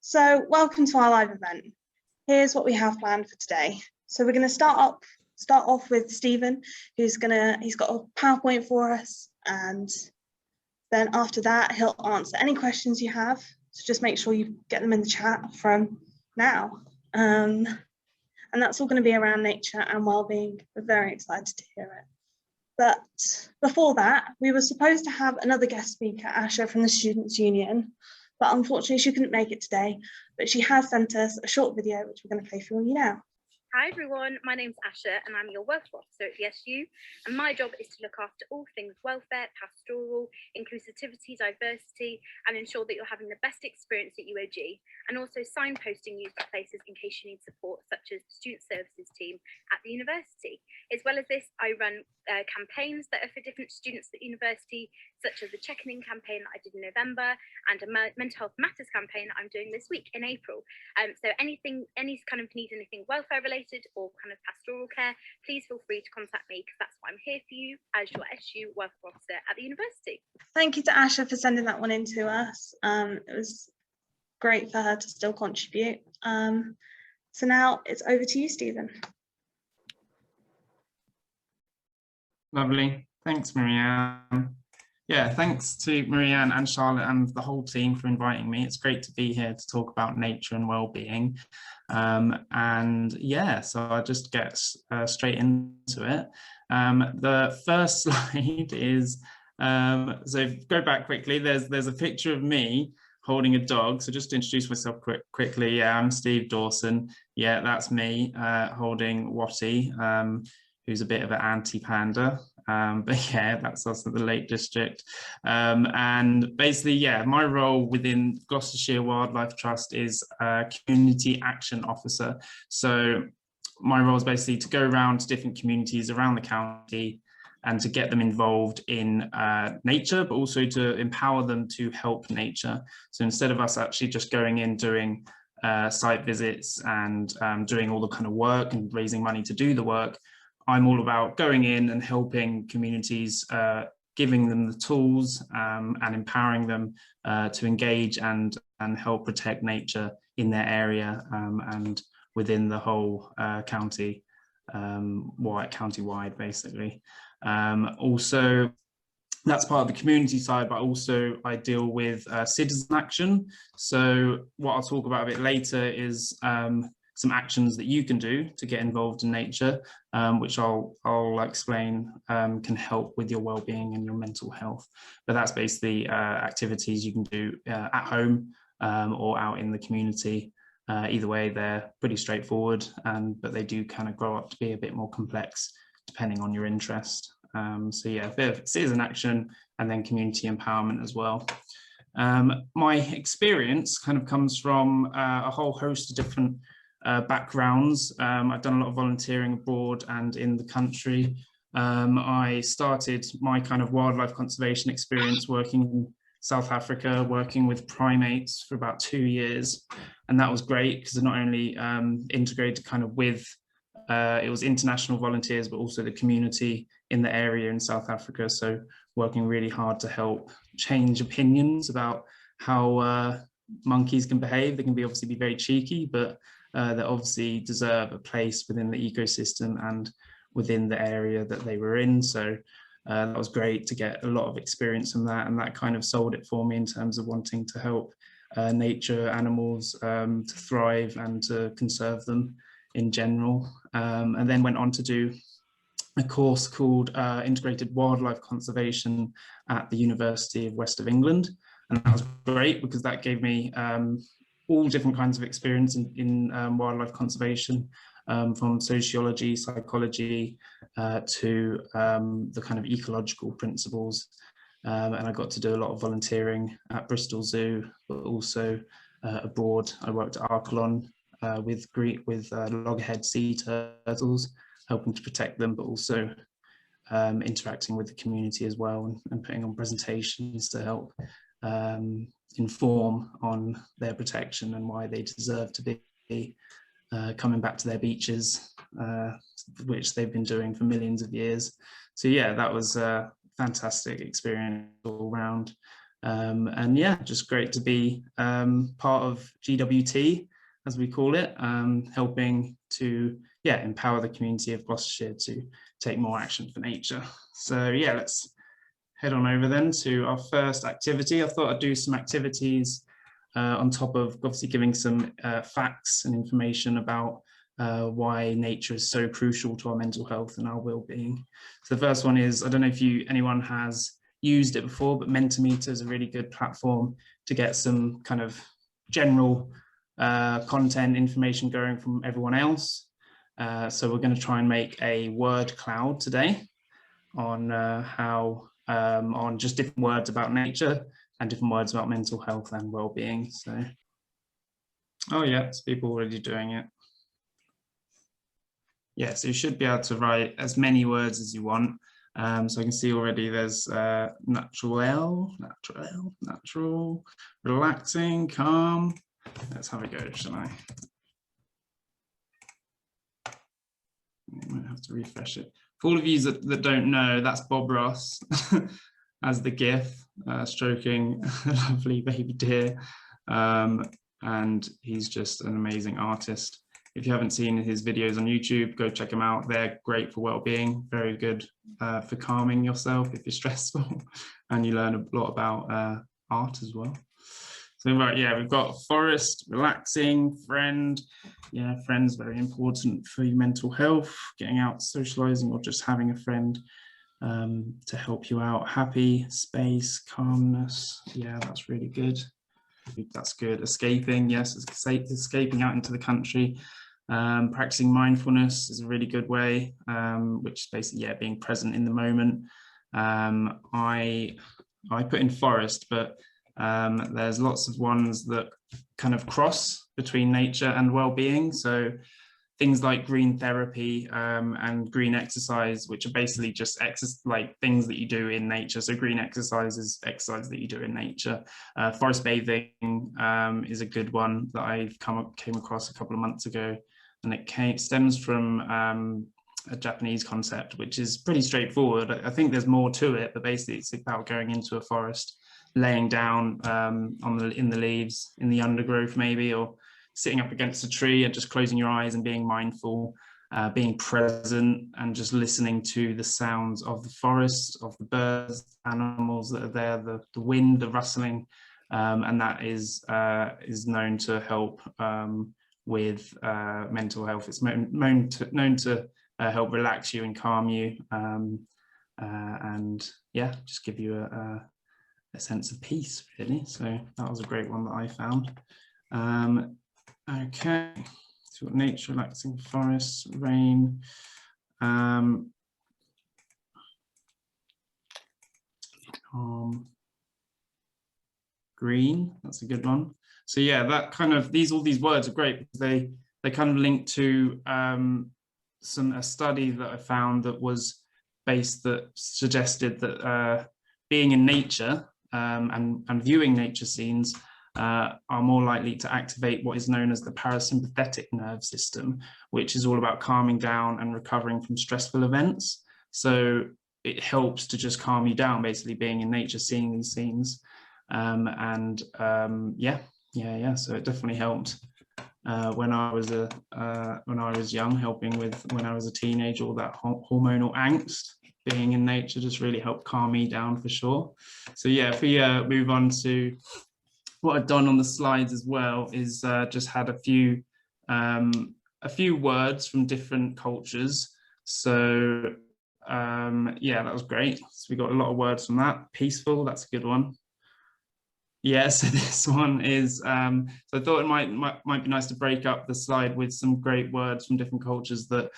So welcome to our live event. Here's what we have planned for today. So we're going to start off with Stephen, he's got a PowerPoint for us, and then after that he'll answer any questions you have. So just make sure you get them in the chat from now. And that's all going to be around nature and wellbeing. We're very excited to hear it. But before that, we were supposed to have another guest speaker, Asha from the Students' Union, but unfortunately she couldn't make it today, but she has sent us a short video, which we're going to play for you now. Hi everyone, my name's Asha and I'm your welfare officer at the SU, and my job is to look after all things welfare, pastoral, inclusivity, diversity, and ensure that you're having the best experience at UOG, and also signposting you to places in case you need support, such as the student services team at the university. As well as this, I run campaigns that are for different students at university, such as the checking in campaign that I did in November and a mental health matters campaign that I'm doing this week in April. So any kind of need anything welfare related or kind of pastoral care, please feel free to contact me, because that's why I'm here for you as your SU welfare officer at the university. Thank you to Asha for sending that one in to us. It was great for her to still contribute. So now it's over to you, Stephen. Lovely. Thanks, Marianne. Yeah, thanks to Marianne and Charlotte and the whole team for inviting me. It's great to be here to talk about nature and well-being. And yeah, so I'll just get straight into it. The first slide is, so go back quickly, there's a picture of me holding a dog. So just to introduce myself quickly, yeah, I'm Steve Dawson. Yeah, that's me holding Watty, who's a bit of an anti-panda. But yeah, that's us at the Lake District. And basically, yeah, my role within Gloucestershire Wildlife Trust is Community Action Officer. So my role is basically to go around to different communities around the county and to get them involved in nature, but also to empower them to help nature. So instead of us actually just going in doing site visits and doing all the kind of work and raising money to do the work, I'm all about going in and helping communities, giving them the tools and empowering them to engage and help protect nature in their area and within the whole county, county-wide basically. Also, that's part of the community side, but also I deal with citizen action. So what I'll talk about a bit later is some actions that you can do to get involved in nature, which I'll explain can help with your well-being and your mental health. But that's basically activities you can do at home or out in the community. Either way, they're pretty straightforward, but they do kind of grow up to be a bit more complex depending on your interest. So yeah, a bit of citizen action and then community empowerment as well. My experience kind of comes from a whole host of different backgrounds. I've done a lot of volunteering abroad and in the country. I started my kind of wildlife conservation experience working in South Africa, working with primates for about 2 years. And that was great because it not only integrated kind of with, it was international volunteers, but also the community in the area in South Africa. So working really hard to help change opinions about how monkeys can behave. They can obviously be very cheeky, but that obviously deserve a place within the ecosystem and within the area that they were in. So that was great to get a lot of experience from that, and that kind of sold it for me in terms of wanting to help nature, animals to thrive and to conserve them in general. And then went on to do a course called Integrated Wildlife Conservation at the University of West of England. And that was great because that gave me all different kinds of experience in wildlife conservation, from sociology, psychology, to the kind of ecological principles. And I got to do a lot of volunteering at Bristol Zoo, but also abroad. I worked at Archelon with loggerhead sea turtles, helping to protect them, but also interacting with the community as well, and putting on presentations to help inform on their protection and why they deserve to be coming back to their beaches, which they've been doing for millions of years. So yeah, that was a fantastic experience all round. And yeah, just great to be part of GWT, as we call it, helping to empower the community of Gloucestershire to take more action for nature. So yeah, let's head on over then to our first activity. I thought I'd do some activities on top of obviously giving some facts and information about why nature is so crucial to our mental health and our well-being. So the first one is, I don't know if anyone has used it before, but Mentimeter is a really good platform to get some kind of general content information going from everyone else. So we're going to try and make a word cloud today on on just different words about nature and different words about mental health and well-being. So, oh yeah, it's people already doing it. Yeah, so you should be able to write as many words as you want. So I can see already there's natural, relaxing, calm. Let's have a go, shall I? I might have to refresh it. For all of you that don't know, that's Bob Ross as the GIF, stroking a lovely baby deer. And he's just an amazing artist. If you haven't seen his videos on YouTube, go check them out. They're great for well-being, very good for calming yourself if you're stressful, and you learn a lot about art as well. So right, yeah, we've got forest, relaxing, friend. Yeah, friend's very important for your mental health, getting out, socializing, or just having a friend to help you out. Happy, space, calmness. Yeah, that's really good. That's good. Escaping, yes, escaping out into the country. Practicing mindfulness is a really good way, which is basically, being present in the moment. I put in forest, but there's lots of ones that kind of cross between nature and well-being. So things like green therapy and green exercise, which are basically just like things that you do in nature. So green exercise is exercise that you do in nature. Forest bathing is a good one that I came across a couple of months ago, and it stems from a Japanese concept, which is pretty straightforward. I think there's more to it, but basically it's about going into a forest, laying down in the leaves, in the undergrowth maybe, or sitting up against a tree and just closing your eyes and being mindful, being present, and just listening to the sounds of the forest, of the birds, animals that are there, the wind, the rustling, and that is known to help with mental health. It's known to help relax you and calm you, and yeah, just give you a sense of peace, really. So that was a great one that I found. Okay, so nature, relaxing, forests, rain. Green, that's a good one. So yeah, that kind of all these words are great because they kind of link to a study that I found that suggested that being in nature and viewing nature scenes are more likely to activate what is known as the parasympathetic nerve system, which is all about calming down and recovering from stressful events. So it helps to just calm you down, basically being in nature, seeing these scenes. So it definitely helped when I was young, helping with when I was a teenager, all that hormonal angst. Being in nature just really helped calm me down for sure. So yeah, if we move on to what I've done on the slides as well, is just had a few words from different cultures. So yeah, that was great. So we got a lot of words from that. Peaceful, that's a good one. Yeah, so this one is, so I thought it might be nice to break up the slide with some great words from different cultures that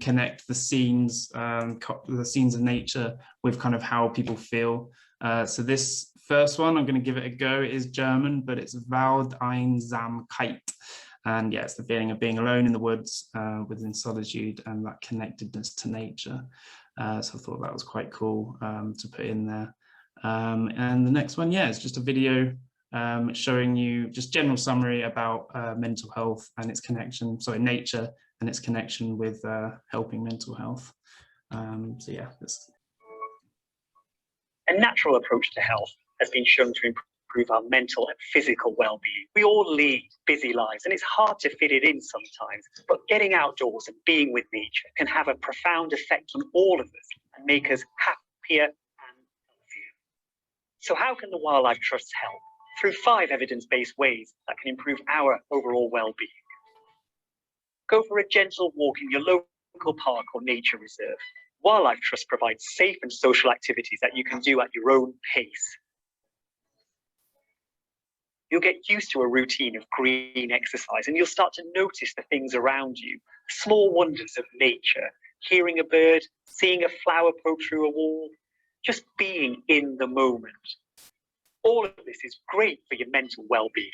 connect the scenes of nature with kind of how people feel. So this first one, I'm going to give it a go. It is German, but it's Waldeinsamkeit. And yeah, it's the feeling of being alone in the woods within solitude and that connectedness to nature. So I thought that was quite cool to put in there. And the next one, yeah, it's just a video showing you just general summary about mental health and its connection, nature and its connection with helping mental health. So yeah, a natural approach to health has been shown to improve our mental and physical well-being. We all lead busy lives and it's hard to fit it in sometimes, but getting outdoors and being with nature can have a profound effect on all of us and make us happier and healthier. So how can the Wildlife Trust help? Through 5 evidence-based ways that can improve our overall well-being. Go for a gentle walk in your local park or nature reserve. Wildlife Trust provides safe and social activities that you can do at your own pace. You'll get used to a routine of green exercise and you'll start to notice the things around you, small wonders of nature, hearing a bird, seeing a flower poke through a wall, just being in the moment. All of this is great for your mental well-being.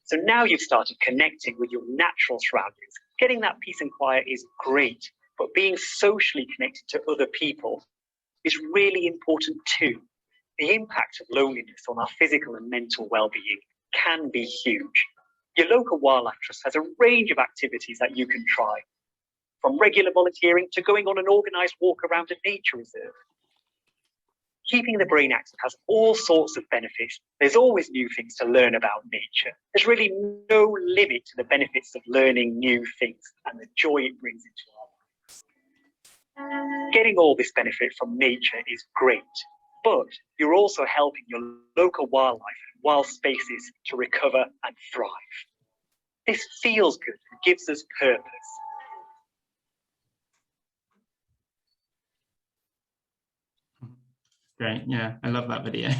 So now you've started connecting with your natural surroundings. Getting that peace and quiet is great, but being socially connected to other people is really important too. The impact of loneliness on our physical and mental well-being can be huge. Your local Wildlife Trust has a range of activities that you can try, from regular volunteering to going on an organised walk around a nature reserve. Keeping the brain active has all sorts of benefits. There's always new things to learn about nature. There's really no limit to the benefits of learning new things and the joy it brings into our lives. Getting all this benefit from nature is great, but you're also helping your local wildlife and wild spaces to recover and thrive. This feels good and gives us purpose. Great, yeah, I love that video.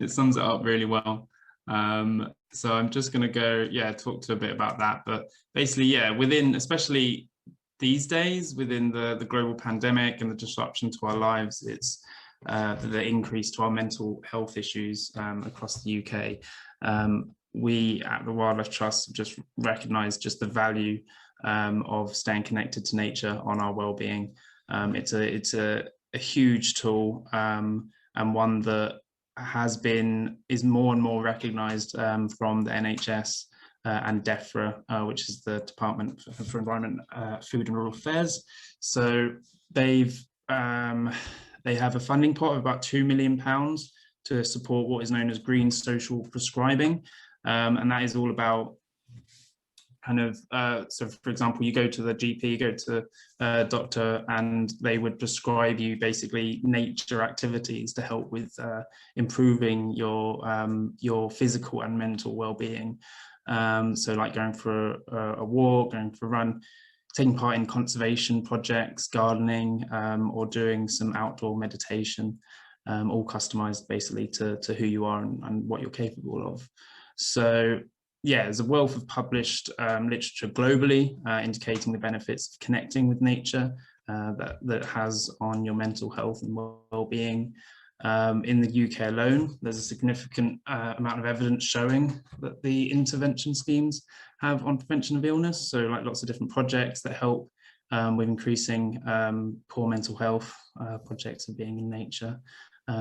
It sums it up really well. So I'm just going to go, talk to a bit about that. But basically, within, especially these days, within the global pandemic and the disruption to our lives, it's the increase to our mental health issues across the UK. We at the Wildlife Trust just recognise just the value of staying connected to nature on our well-being. It's a huge tool and one that is more and more recognised from the NHS and DEFRA, which is the Department for Environment, Food and Rural Affairs. So they have a funding pot of about £2 million to support what is known as green social prescribing, and that is all about so for example, you go to the GP, you go to a doctor, and they would prescribe you basically nature activities to help with improving your physical and mental well-being. So like going for a walk, going for a run, taking part in conservation projects, gardening, or doing some outdoor meditation, all customized basically to who you are and what you're capable of. So there's a wealth of published literature globally indicating the benefits of connecting with nature that has on your mental health and well-being. In the UK alone, there's a significant amount of evidence showing that the intervention schemes have on prevention of illness. So like lots of different projects that help with increasing poor mental health, projects of being in nature.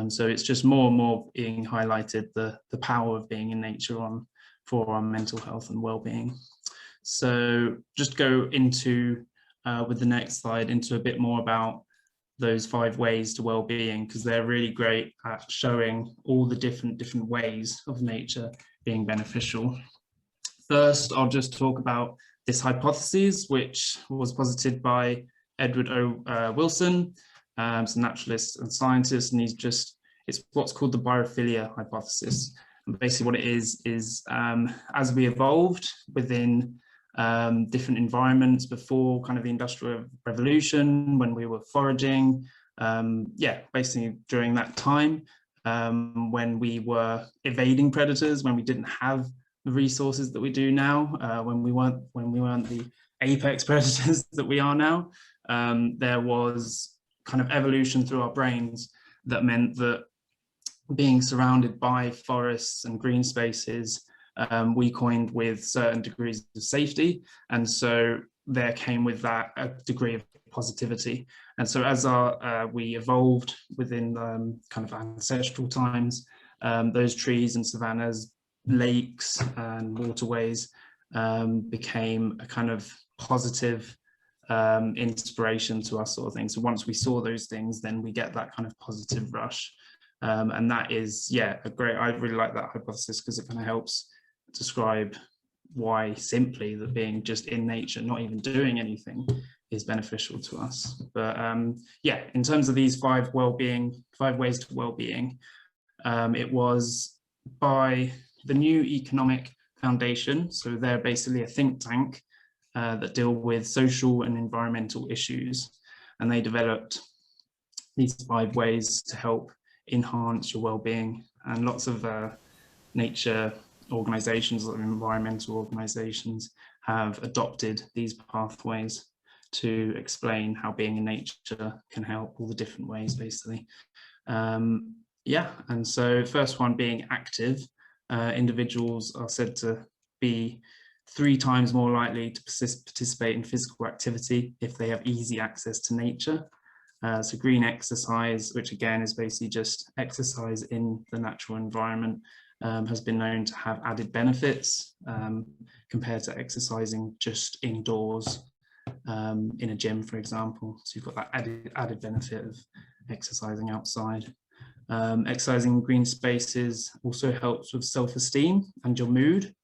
So it's just more and more being highlighted, the power of being in nature for our mental health and well-being. So just go into, with the next slide, into a bit more about those 5 ways to well-being, because they're really great at showing all the different ways of nature being beneficial. First, I'll just talk about this hypothesis, which was posited by Edward O. Wilson, a naturalist and scientist, and it's what's called the biophilia hypothesis. And basically what it is as we evolved within different environments before kind of the Industrial Revolution, when we were foraging, basically during that time, when we were evading predators, when we didn't have the resources that we do now, when we weren't the apex predators that we are now, there was kind of evolution through our brains that meant that being surrounded by forests and green spaces, we coined with certain degrees of safety, and so there came with that a degree of positivity. And so as we evolved within kind of ancestral times, those trees and savannas, lakes and waterways became a kind of positive inspiration to us, sort of thing. So once we saw those things, then we get that kind of positive rush. And that is, yeah, I really like that hypothesis because it kind of helps describe why simply that being just in nature, not even doing anything, is beneficial to us. But yeah, in terms of these 5 ways to well-being, it was by the New Economic Foundation. So they're basically a think tank that deal with social and environmental issues. And they developed these 5 ways to help enhance your well-being. And lots of nature organizations or environmental organizations have adopted these pathways to explain how being in nature can help, all the different ways basically. Yeah, and so first one being active. Individuals are said to be 3 times more likely to participate in physical activity if they have easy access to nature. So green exercise, which again is basically just exercise in the natural environment, has been known to have added benefits compared to exercising just indoors in a gym, for example. So you've got that added benefit of exercising outside. Exercising in green spaces also helps with self-esteem and your mood,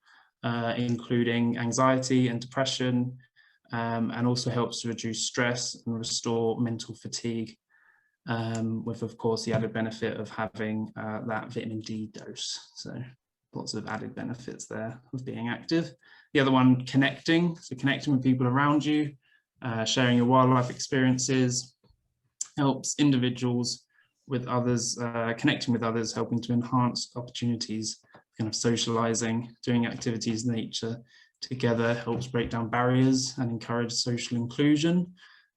including anxiety and depression, and also helps to reduce stress and restore mental fatigue, with, of course, the added benefit of having that vitamin D dose. So lots of added benefits there of being active. The other one, connecting. So connecting with people around you, sharing your wildlife experiences, helps individuals with others, connecting with others, helping to enhance opportunities, kind of socializing, doing activities in nature together helps break down barriers and encourage social inclusion,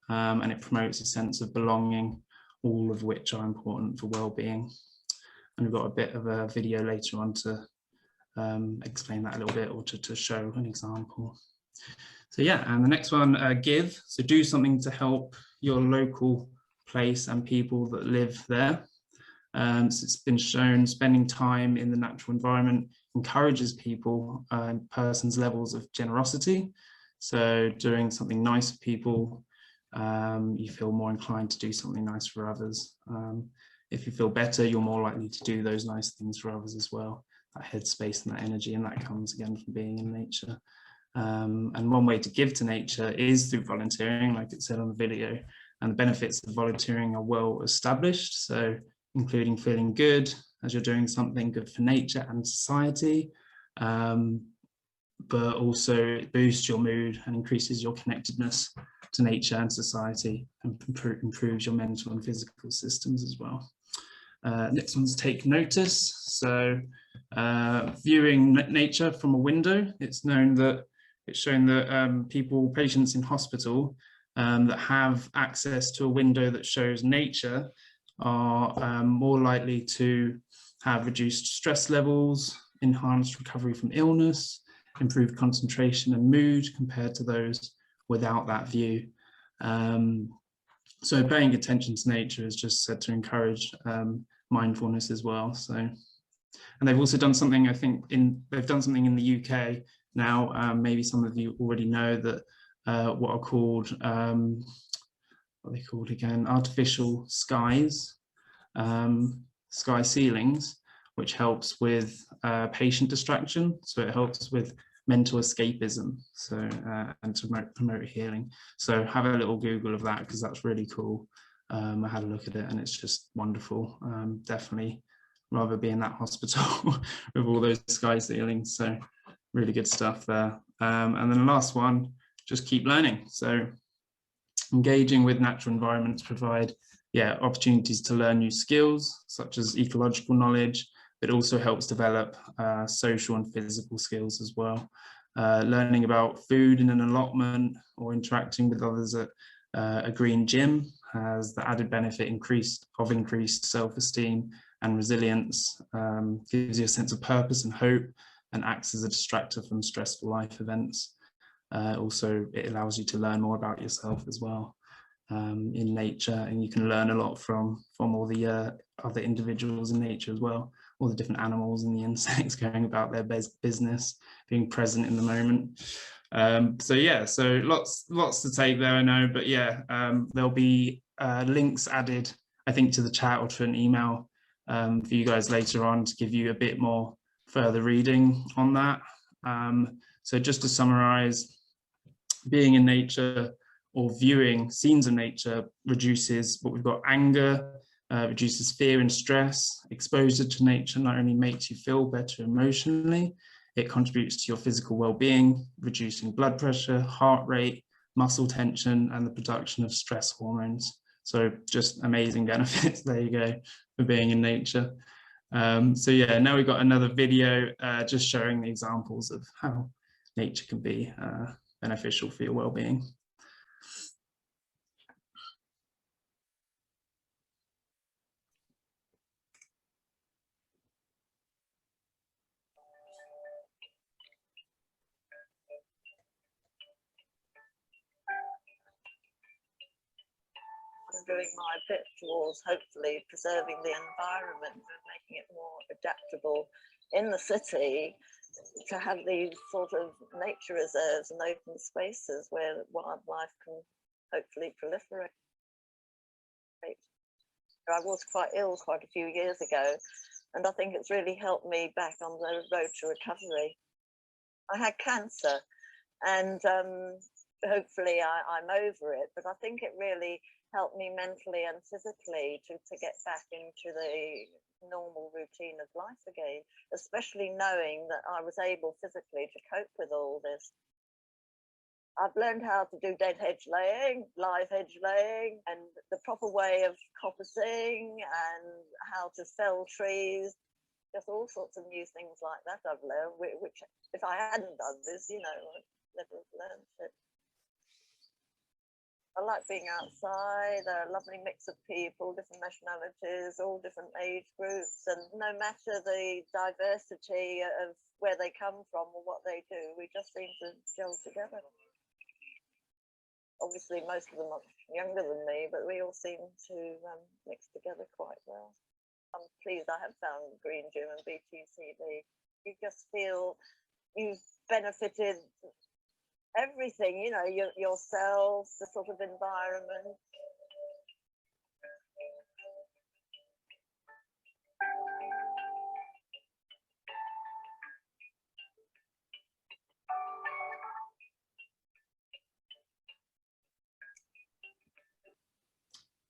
and it promotes a sense of belonging, all of which are important for well-being. And we've got a bit of a video later on to explain that a little bit, or to show an example. So yeah, and the next one, give. So do something to help your local place and people that live there. So it's been shown spending time in the natural environment encourages people, persons' levels of generosity. So doing something nice for people, you feel more inclined to do something nice for others. If you feel better, you're more likely to do those nice things for others as well. That headspace and that energy, and that comes again from being in nature. And one way to give to nature is through volunteering, like it said on the video. And the benefits of volunteering are well established, so including feeling good as you're doing something good for nature and society, but also it boosts your mood and increases your connectedness to nature and society, and improves your mental and physical systems as well. Next one's take notice. So viewing nature from a window, it's shown that patients in hospital that have access to a window that shows nature are more likely to have reduced stress levels, enhanced recovery from illness, improved concentration and mood compared to those without that view. So paying attention to nature is just said to encourage mindfulness as well. So, and they've also done something, I think, they've done something in the UK now. Maybe some of you already know that what are called, what are they called again? Artificial skies, sky ceilings, which helps with patient distraction. So it helps with mental escapism, so and to promote healing. So have a little Google of that, because that's really cool. I had a look at it and it's just wonderful. Definitely rather be in that hospital with all those sky ceilings. So really good stuff there. And then the last one, just keep learning. So engaging with natural environments provide opportunities to learn new skills such as ecological knowledge, but also helps develop social and physical skills as well. Learning about food in an allotment or interacting with others at a green gym has the added benefit of increased self-esteem and resilience, gives you a sense of purpose and hope, and acts as a distractor from stressful life events. Also, it allows you to learn more about yourself as well in nature, and you can learn a lot from all the other individuals in nature as well, all the different animals and the insects going about their business, being present in the moment. So yeah, so lots to take there, I know, but yeah, there'll be links added, I think, to the chat or to an email for you guys later on to give you a bit more further reading on that. So just to summarize, being in nature or viewing scenes of nature reduces what we've got: anger, reduces fear and stress. Exposure to nature not only makes you feel better emotionally, it contributes to your physical well-being, reducing blood pressure, heart rate, muscle tension, and the production of stress hormones. So just amazing benefits, there you go, for being in nature. So yeah, now we've got another video just showing the examples of how nature can be beneficial for your well-being. I'm doing my bit towards hopefully preserving the environment and making it more adaptable in the city to have these sort of nature reserves and open spaces where wildlife can hopefully proliferate. I was quite ill quite a few years ago, and I think it's really helped me back on the road to recovery. I had cancer, and hopefully I'm over it, but I think it really helped me mentally and physically to get back into the normal routine of life again, especially knowing that I was able physically to cope with all this. I've learned how to do dead hedge laying, live hedge laying, and the proper way of coppicing, and how to fell trees, just all sorts of new things like that I've learned, which if I hadn't done this, you know, I'd never have learned it. I like being outside, a lovely mix of people, different nationalities, all different age groups, and no matter the diversity of where they come from or what they do, we just seem to gel together. Obviously, most of them are younger than me, but we all seem to mix together quite well. I'm pleased I have found Green Gym and BTCB. You just feel you've benefited everything, you know, yourself, the sort of environment.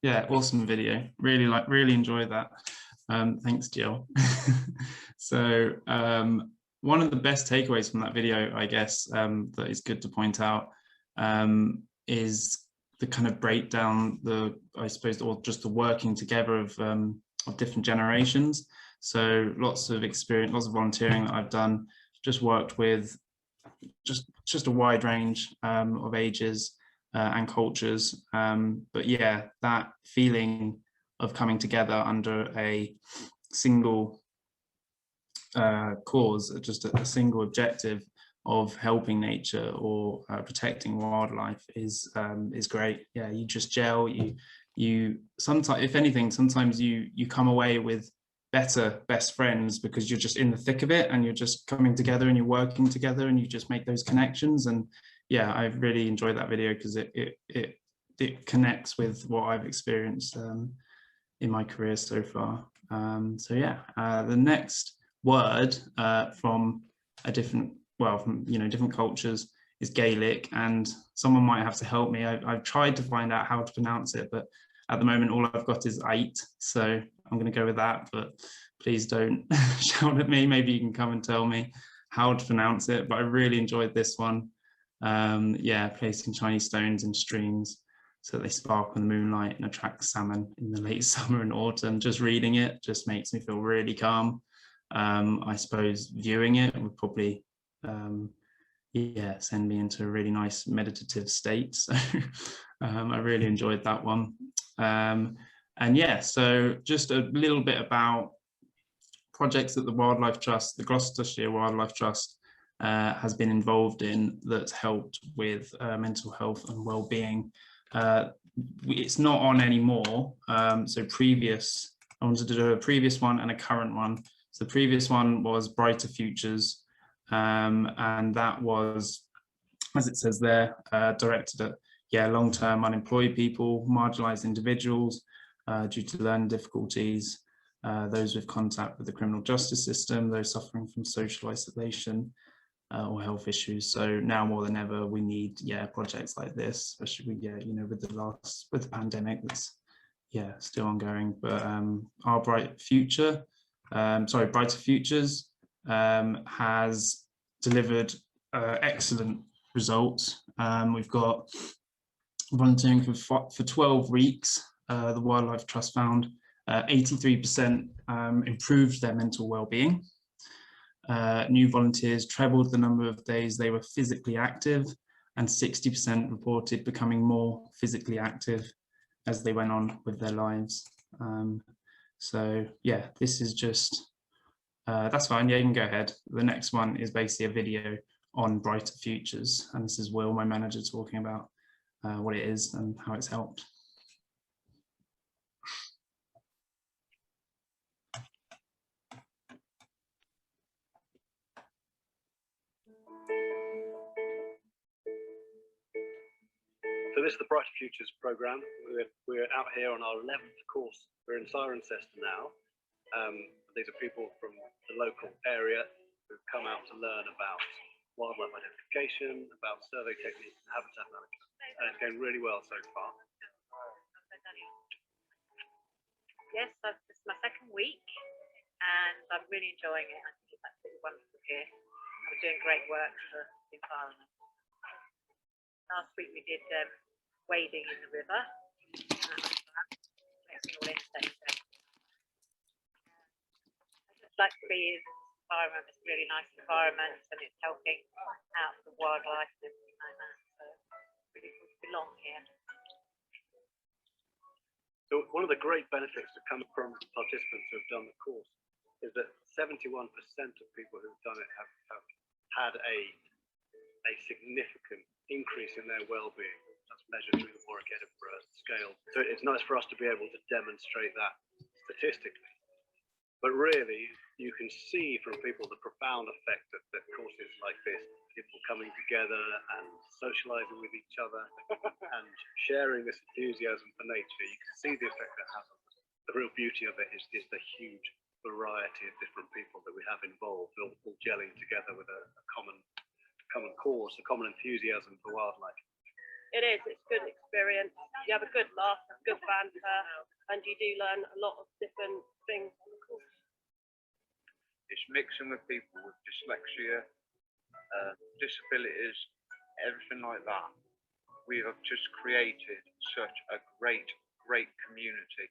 Yeah, awesome video. Really enjoyed that. Thanks, Jill. So one of the best takeaways from that video, I guess, that is good to point out, is the kind of breakdown, I suppose, or just the working together of different generations. So lots of experience, lots of volunteering that I've done, just worked with just a wide range of ages and cultures. But yeah, that feeling of coming together under a single cause, just a single objective of helping nature or protecting wildlife is great. Yeah, you just gel. You sometimes, if anything, sometimes you come away with better best friends because you're just in the thick of it and you're just coming together and you're working together and you just make those connections. And yeah, I really enjoyed that video because it connects with what I've experienced in my career so far. So yeah, the next word from different cultures is Gaelic, and someone might have to help me. I've tried to find out how to pronounce it, but at the moment all I've got is Ait, so I'm going to go with that, but please don't shout at me. Maybe you can come and tell me how to pronounce it, but I really enjoyed this one. Yeah, placing Chinese stones in streams so they sparkle in the moonlight and attract salmon in the late summer and autumn. Just reading it just makes me feel really calm. I suppose viewing it would probably yeah, send me into a really nice meditative state. So I really enjoyed that one. And yeah, so just a little bit about projects that the Wildlife Trust, the Gloucestershire Wildlife Trust, has been involved in that's helped with mental health and well-being. It's not on anymore. So I wanted to do a previous one and a current one. So the previous one was Brighter Futures, and that was, as it says there, directed at long-term unemployed people, marginalised individuals due to learning difficulties, those with contact with the criminal justice system, those suffering from social isolation or health issues. So now more than ever, we need projects like this, especially with the pandemic that's still ongoing. But our Brighter Futures has delivered excellent results. We've got volunteering for 12 weeks. The Wildlife Trust found 83% improved their mental well-being. New volunteers trebled the number of days they were physically active, and 60% reported becoming more physically active as they went on with their lives. So yeah, this is just, that's fine, yeah, you can go ahead. The next one is basically a video on Brighter Futures, and this is Will, my manager, talking about what it is and how it's helped. So this is the Brighter Futures programme. We're out here on our 11th course. We're in Cirencester now. These are people from the local area who've come out to learn about wildlife identification, about survey techniques and habitat management. And it's going really well so far. Yes, this is my second week and I'm really enjoying it. I think it's absolutely wonderful here. We're doing great work for the environment. Last week we did wading in the river. Collecting all insects. I just like to be in this environment. It's a really nice environment and it's helping out the wildlife and everything like that. So really belong here. So one of the great benefits that come from participants who have done the course is that 71% of people who've done it have had a significant increase in their well-being. That's measured through the Warwick Edinburgh scale. So it's nice for us to be able to demonstrate that statistically. But really, you can see from people the profound effect that courses like this, people coming together and socialising with each other and sharing this enthusiasm for nature, you can see the effect that has on us. The real beauty of it is the huge variety of different people that we have involved, all gelling together with a common cause, a common enthusiasm for wildlife. It is, it's a good experience. You have a good laugh, good banter, and you do learn a lot of different things on the course. It's mixing with people with dyslexia, disabilities, everything like that. We have just created such a great community.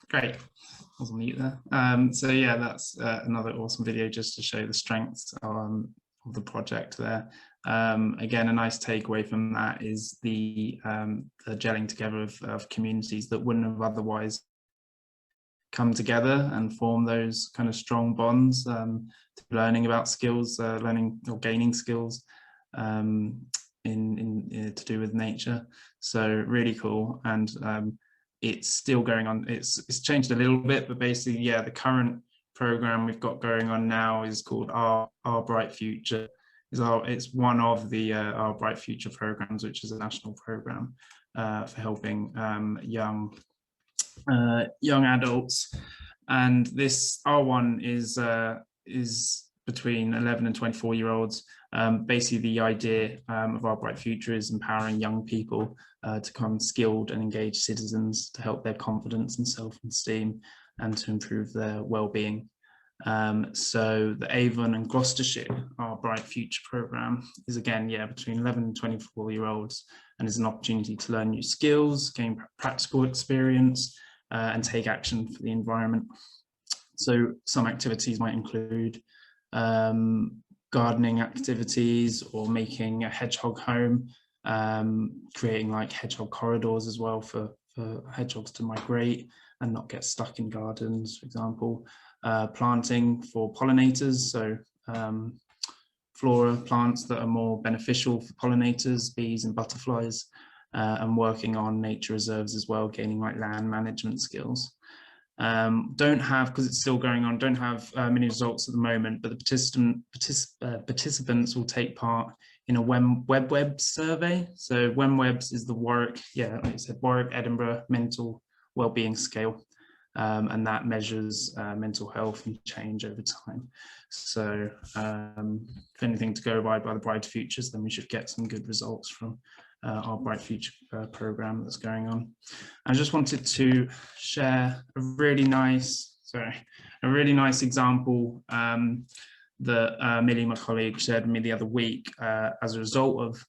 Great, I was on mute there. So yeah, that's another awesome video just to show the strengths of the project there. Again, a nice takeaway from that is the gelling together of communities that wouldn't have otherwise come together and form those kind of strong bonds, learning about skills, learning or gaining skills to do with nature. So really cool. And it's still going on. It's changed a little bit, but basically, yeah, the current program we've got going on now is called Our Bright Future. It's one of the Our Bright Future programs, which is a national program for helping young adults. And this R1 is between 11 and 24-year-olds. Basically, the idea of Our Bright Future is empowering young people to become skilled and engaged citizens, to help their confidence and self-esteem and to improve their well-being. So the Avon and Gloucestershire Our Bright Future programme is again, yeah, between 11 and 24-year-olds, and is an opportunity to learn new skills, gain practical experience, and take action for the environment. So some activities might include gardening activities or making a hedgehog home, creating like hedgehog corridors as well for hedgehogs to migrate and not get stuck in gardens, for example. Planting for pollinators, so flora plants that are more beneficial for pollinators, bees and butterflies, and working on nature reserves as well, gaining like land management skills. Don't have, because it's still going on, don't have many results at the moment, but the participants will take part in a WebWebs survey. So WebWebs is the Warwick, yeah, like I said, Warwick Edinburgh Mental Wellbeing Scale. And that measures mental health and change over time. So if anything to go by the Bright Futures, then we should get some good results from our Bright Future program that's going on. I just wanted to share a really nice example that Millie, my colleague, shared with me the other week as a result of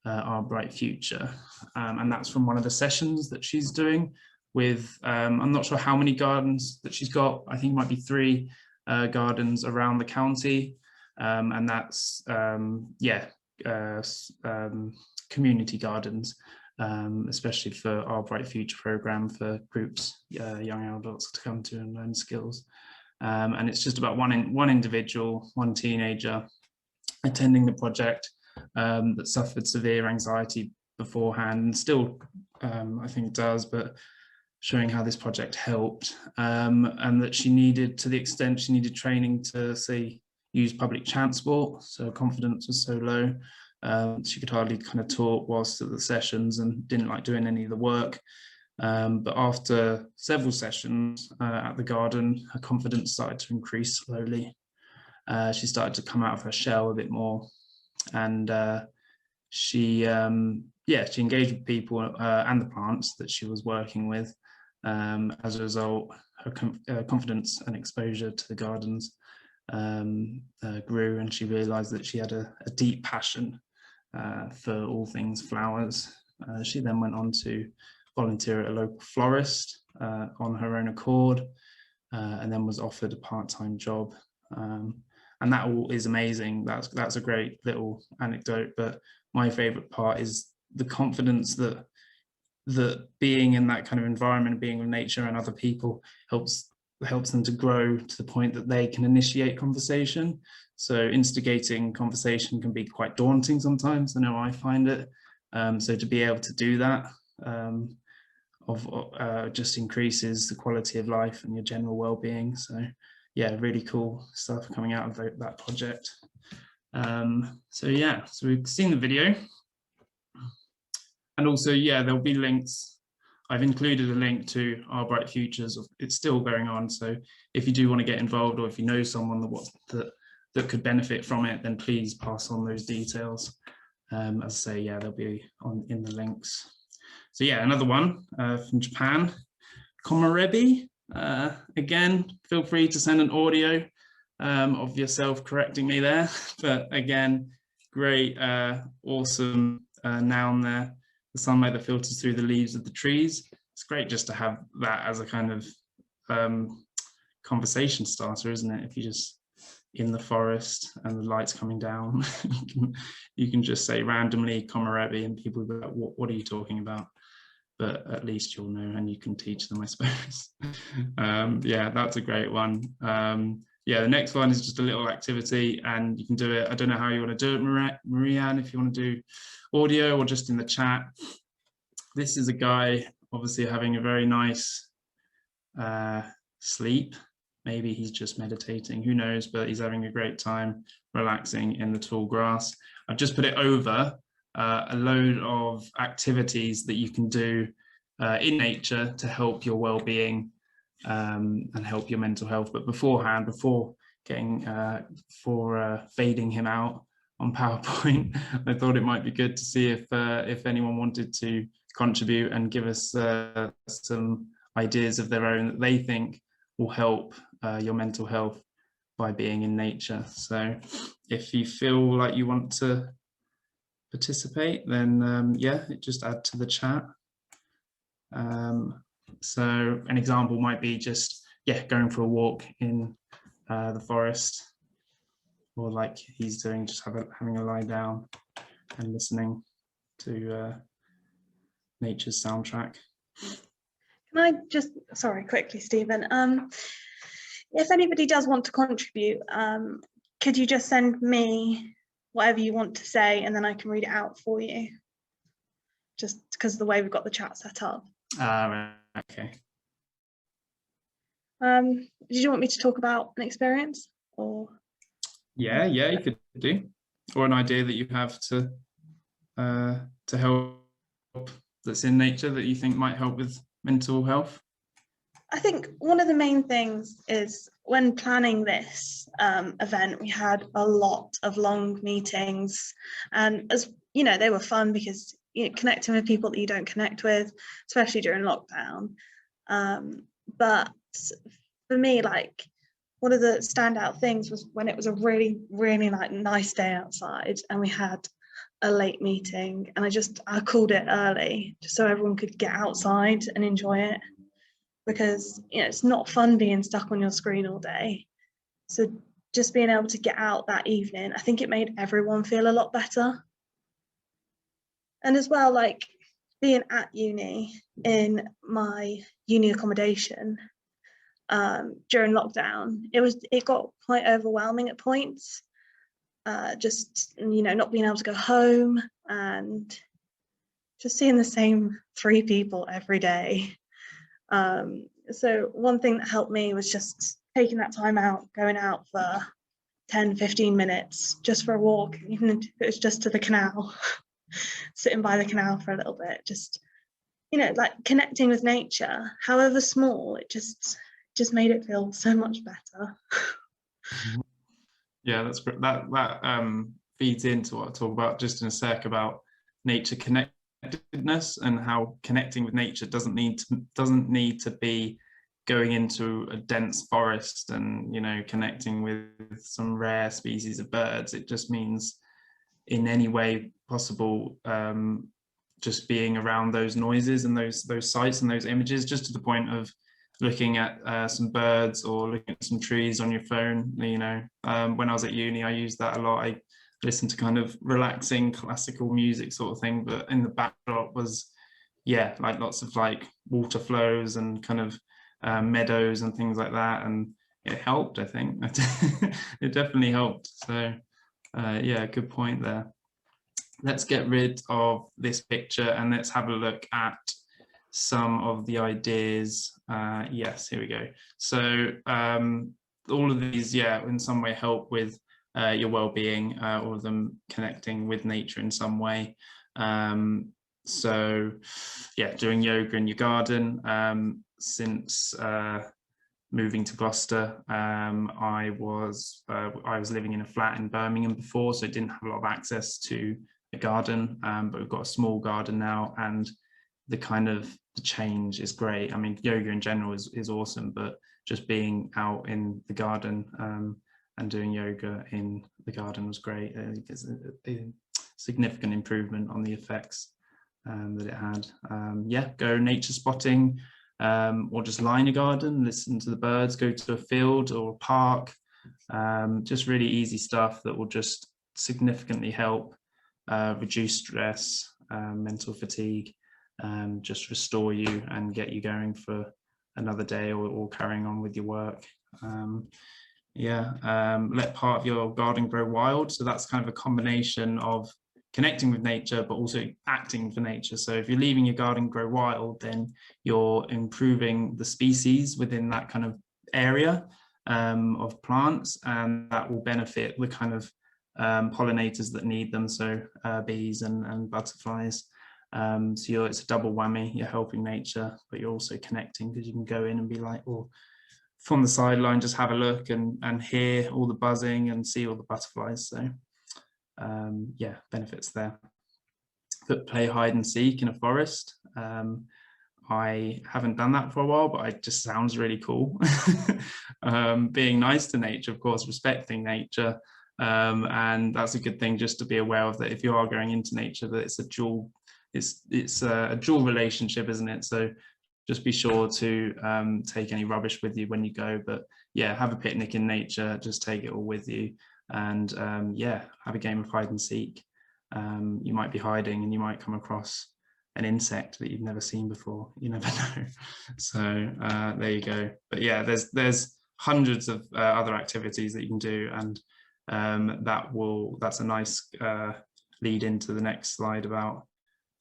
our Bright Future. And that's from one of the sessions that she's doing with, I'm not sure how many gardens that she's got. I think it might be 3 gardens around the county. And that's, community gardens, especially for our Bright Future program for groups, young adults to come to and learn skills. And it's just about one individual, one teenager attending the project that suffered severe anxiety beforehand, and still I think does, but showing how this project helped, and that she needed, to the extent she needed training to, say, use public transport, so confidence was so low. She could hardly kind of talk whilst at the sessions and didn't like doing any of the work. But after several sessions at the garden, her confidence started to increase slowly. She started to come out of her shell a bit more, and she engaged with people and the plants that she was working with. As a result, her confidence and exposure to the gardens grew, and she realised that she had a deep passion for all things flowers. She then went on to volunteer at a local florist on her own accord, and then was offered a part-time job. And that all is amazing. That's a great little anecdote, but my favourite part is the confidence that being in that kind of environment, being with nature and other people, helps them to grow to the point that they can initiate conversation. So instigating conversation can be quite daunting sometimes. I know I find it. So to be able to do that just increases the quality of life and your general well-being. So yeah, really cool stuff coming out of that project. So we've seen the video. And also, yeah, there'll be links. I've included a link to our Bright Futures. It's still going on. So if you do want to get involved, or if you know someone that could benefit from it, then please pass on those details. As I say, yeah, they'll be in the links. So yeah, another one from Japan, Komarebi. Again, feel free to send an audio of yourself correcting me there. But again, great, awesome noun there. The sunlight that filters through the leaves of the trees. It's great just to have that as a kind of conversation starter, isn't it? If you just in the forest and the light's coming down, you can just say randomly Komarebi and people will be like, what are you talking about? But at least you'll know and you can teach them, I suppose. Yeah, that's a great one. Yeah, the next one is just a little activity and you can do it. I don't know how you want to do it, Marianne, if you want to do audio or just in the chat. This is a guy obviously having a very nice sleep. Maybe he's just meditating, who knows, but he's having a great time relaxing in the tall grass. I've just put it over a load of activities that you can do in nature to help your well-being and help your mental health. But beforehand, before fading him out on PowerPoint, I thought it might be good to see if anyone wanted to contribute and give us some ideas of their own that they think will help your mental health by being in nature. So if you feel like you want to participate, then yeah, just add to the chat. So an example might be just, yeah, going for a walk in the forest, or like he's doing, just having a lie down and listening to nature's soundtrack. Can I just, sorry, quickly, Stephen, if anybody does want to contribute, could you just send me whatever you want to say and then I can read it out for you? Just because of the way we've got the chat set up. Okay. Did you want me to talk about an experience or? Yeah, you could do, or an idea that you have to help that's in nature that you think might help with mental health. I think one of the main things is when planning this event, we had a lot of long meetings, and as you know, they were fun because connecting with people that you don't connect with, especially during lockdown. But for me, like, one of the standout things was when it was a really, really like nice day outside and we had a late meeting, and I called it early just so everyone could get outside and enjoy it, because it's not fun being stuck on your screen all day. So just being able to get out that evening, I think it made everyone feel a lot better. And as well, like being at uni in my uni accommodation during lockdown, it got quite overwhelming at points. Just not being able to go home and just seeing the same 3 people every day. So one thing that helped me was just taking that time out, going out for 10-15 minutes just for a walk, even if it was just to the canal, sitting by the canal for a little bit, just like connecting with nature, however small. It just made it feel so much better. Yeah, that's great. That feeds into what I'll talk about just in a sec about nature connectedness, and how connecting with nature doesn't need to be going into a dense forest and connecting with some rare species of birds. It just means in any way possible just being around those noises and those sights and those images, just to the point of looking at some birds or looking at some trees on your phone. When I was at uni, I used that a lot. I listened to kind of relaxing classical music sort of thing, but in the backdrop was like lots of like water flows and kind of meadows and things like that, and it helped. I think it definitely helped. So good point there. Let's get rid of this picture and let's have a look at some of the ideas. Yes, here we go. So all of these, in some way help with your well-being, all of them connecting with nature in some way. So doing yoga in your garden. Since moving to Gloucester, I was living in a flat in Birmingham before, so I didn't have a lot of access to a garden, but we've got a small garden now, and the change is great. I mean, yoga in general is awesome, but just being out in the garden and doing yoga in the garden was great. I think it's a significant improvement on the effects that it had. Go nature spotting, or just lie in a garden, listen to the birds, go to a field or a park. Just really easy stuff that will just significantly help reduce stress, mental fatigue, just restore you and get you going for another day or carrying on with your work. Let part of your garden grow wild. So that's kind of a combination of connecting with nature, but also acting for nature. So if you're leaving your garden grow wild, then you're improving the species within that kind of area of plants, and that will benefit the kind of pollinators that need them, so bees and butterflies. So it's a double whammy. You're helping nature, but you're also connecting, because you can go in and be like, from the sideline, just have a look and hear all the buzzing and see all the butterflies. So benefits there. Play hide and seek in a forest. I haven't done that for a while, but it just sounds really cool. Being nice to nature, of course, respecting nature. And that's a good thing just to be aware of, that if you are going into nature, that it's a dual relationship, isn't it? So just be sure to take any rubbish with you when you go, but have a picnic in nature, just take it all with you, and have a game of hide and seek. You might be hiding and you might come across an insect that you've never seen before. You never know. So there you go. But there's hundreds of other activities that you can do, and that's a nice lead into the next slide about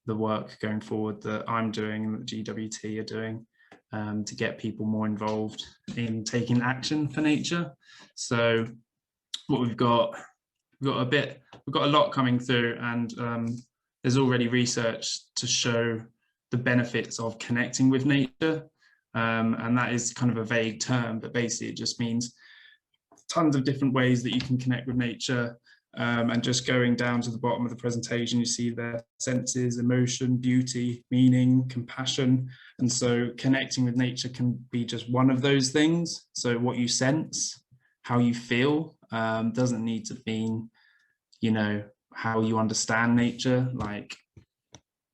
the work going forward that I'm doing and that GWT are doing. to get people more involved in taking action for nature. So what we've got a lot coming through, and there's already research to show the benefits of connecting with nature. And that is kind of a vague term, but basically it just means tons of different ways that you can connect with nature. And just going down to the bottom of the presentation, you see their senses, emotion, beauty, meaning, compassion. And so connecting with nature can be just one of those things. So what you sense, how you feel, doesn't need to mean, you know, how you understand nature, like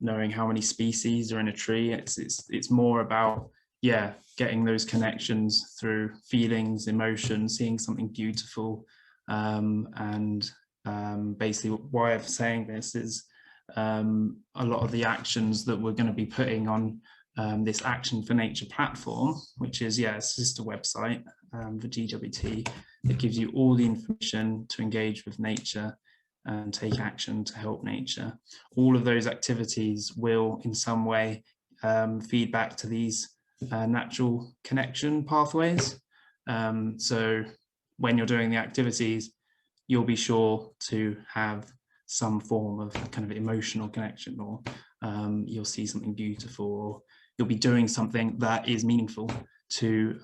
knowing how many species are in a tree. It's more about, yeah, getting those connections through feelings, emotions, seeing something beautiful. And basically why I'm saying this is a lot of the actions that we're going to be putting on this Action for Nature platform, which is, yeah, it's just a website for GWT that gives you all the information to engage with nature and take action to help nature. All of those activities will in some way feed back to these natural connection pathways. So when you're doing the activities, you'll be sure to have some form of kind of emotional connection, or you'll see something beautiful, or you'll be doing something that is meaningful to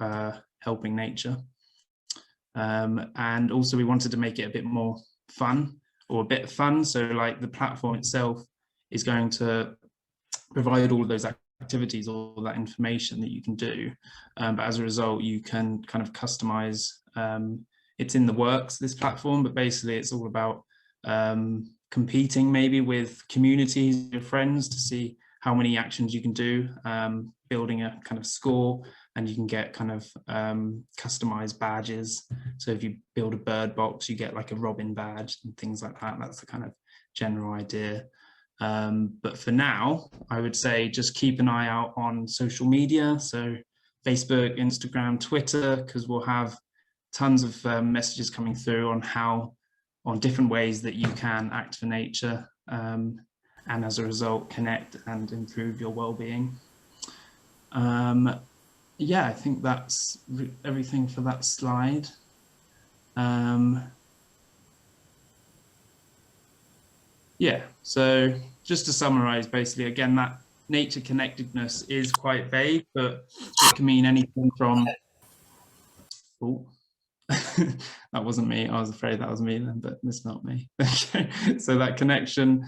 helping nature. And also we wanted to make it a bit more fun, or a bit fun. So like the platform itself is going to provide all of those activities, all that information that you can do. But as a result, you can kind of customize. It's in the works, this platform, but basically it's all about competing maybe with communities, your friends, to see how many actions you can do, building a kind of score, and you can get kind of customized badges. So if you build a bird box, you get like a robin badge and things like that. That's the kind of general idea. But for now, I would say just keep an eye out on social media. So Facebook, Instagram, Twitter, because we'll have tons of messages coming through on different ways that you can act for nature, and as a result connect and improve your well-being. Yeah, I think that's everything for that slide. Yeah, so just to summarize, basically, again, that nature connectedness is quite vague, but it can mean anything from, oh, that wasn't me. I was afraid that was me then, but it's not me. Okay, so that connection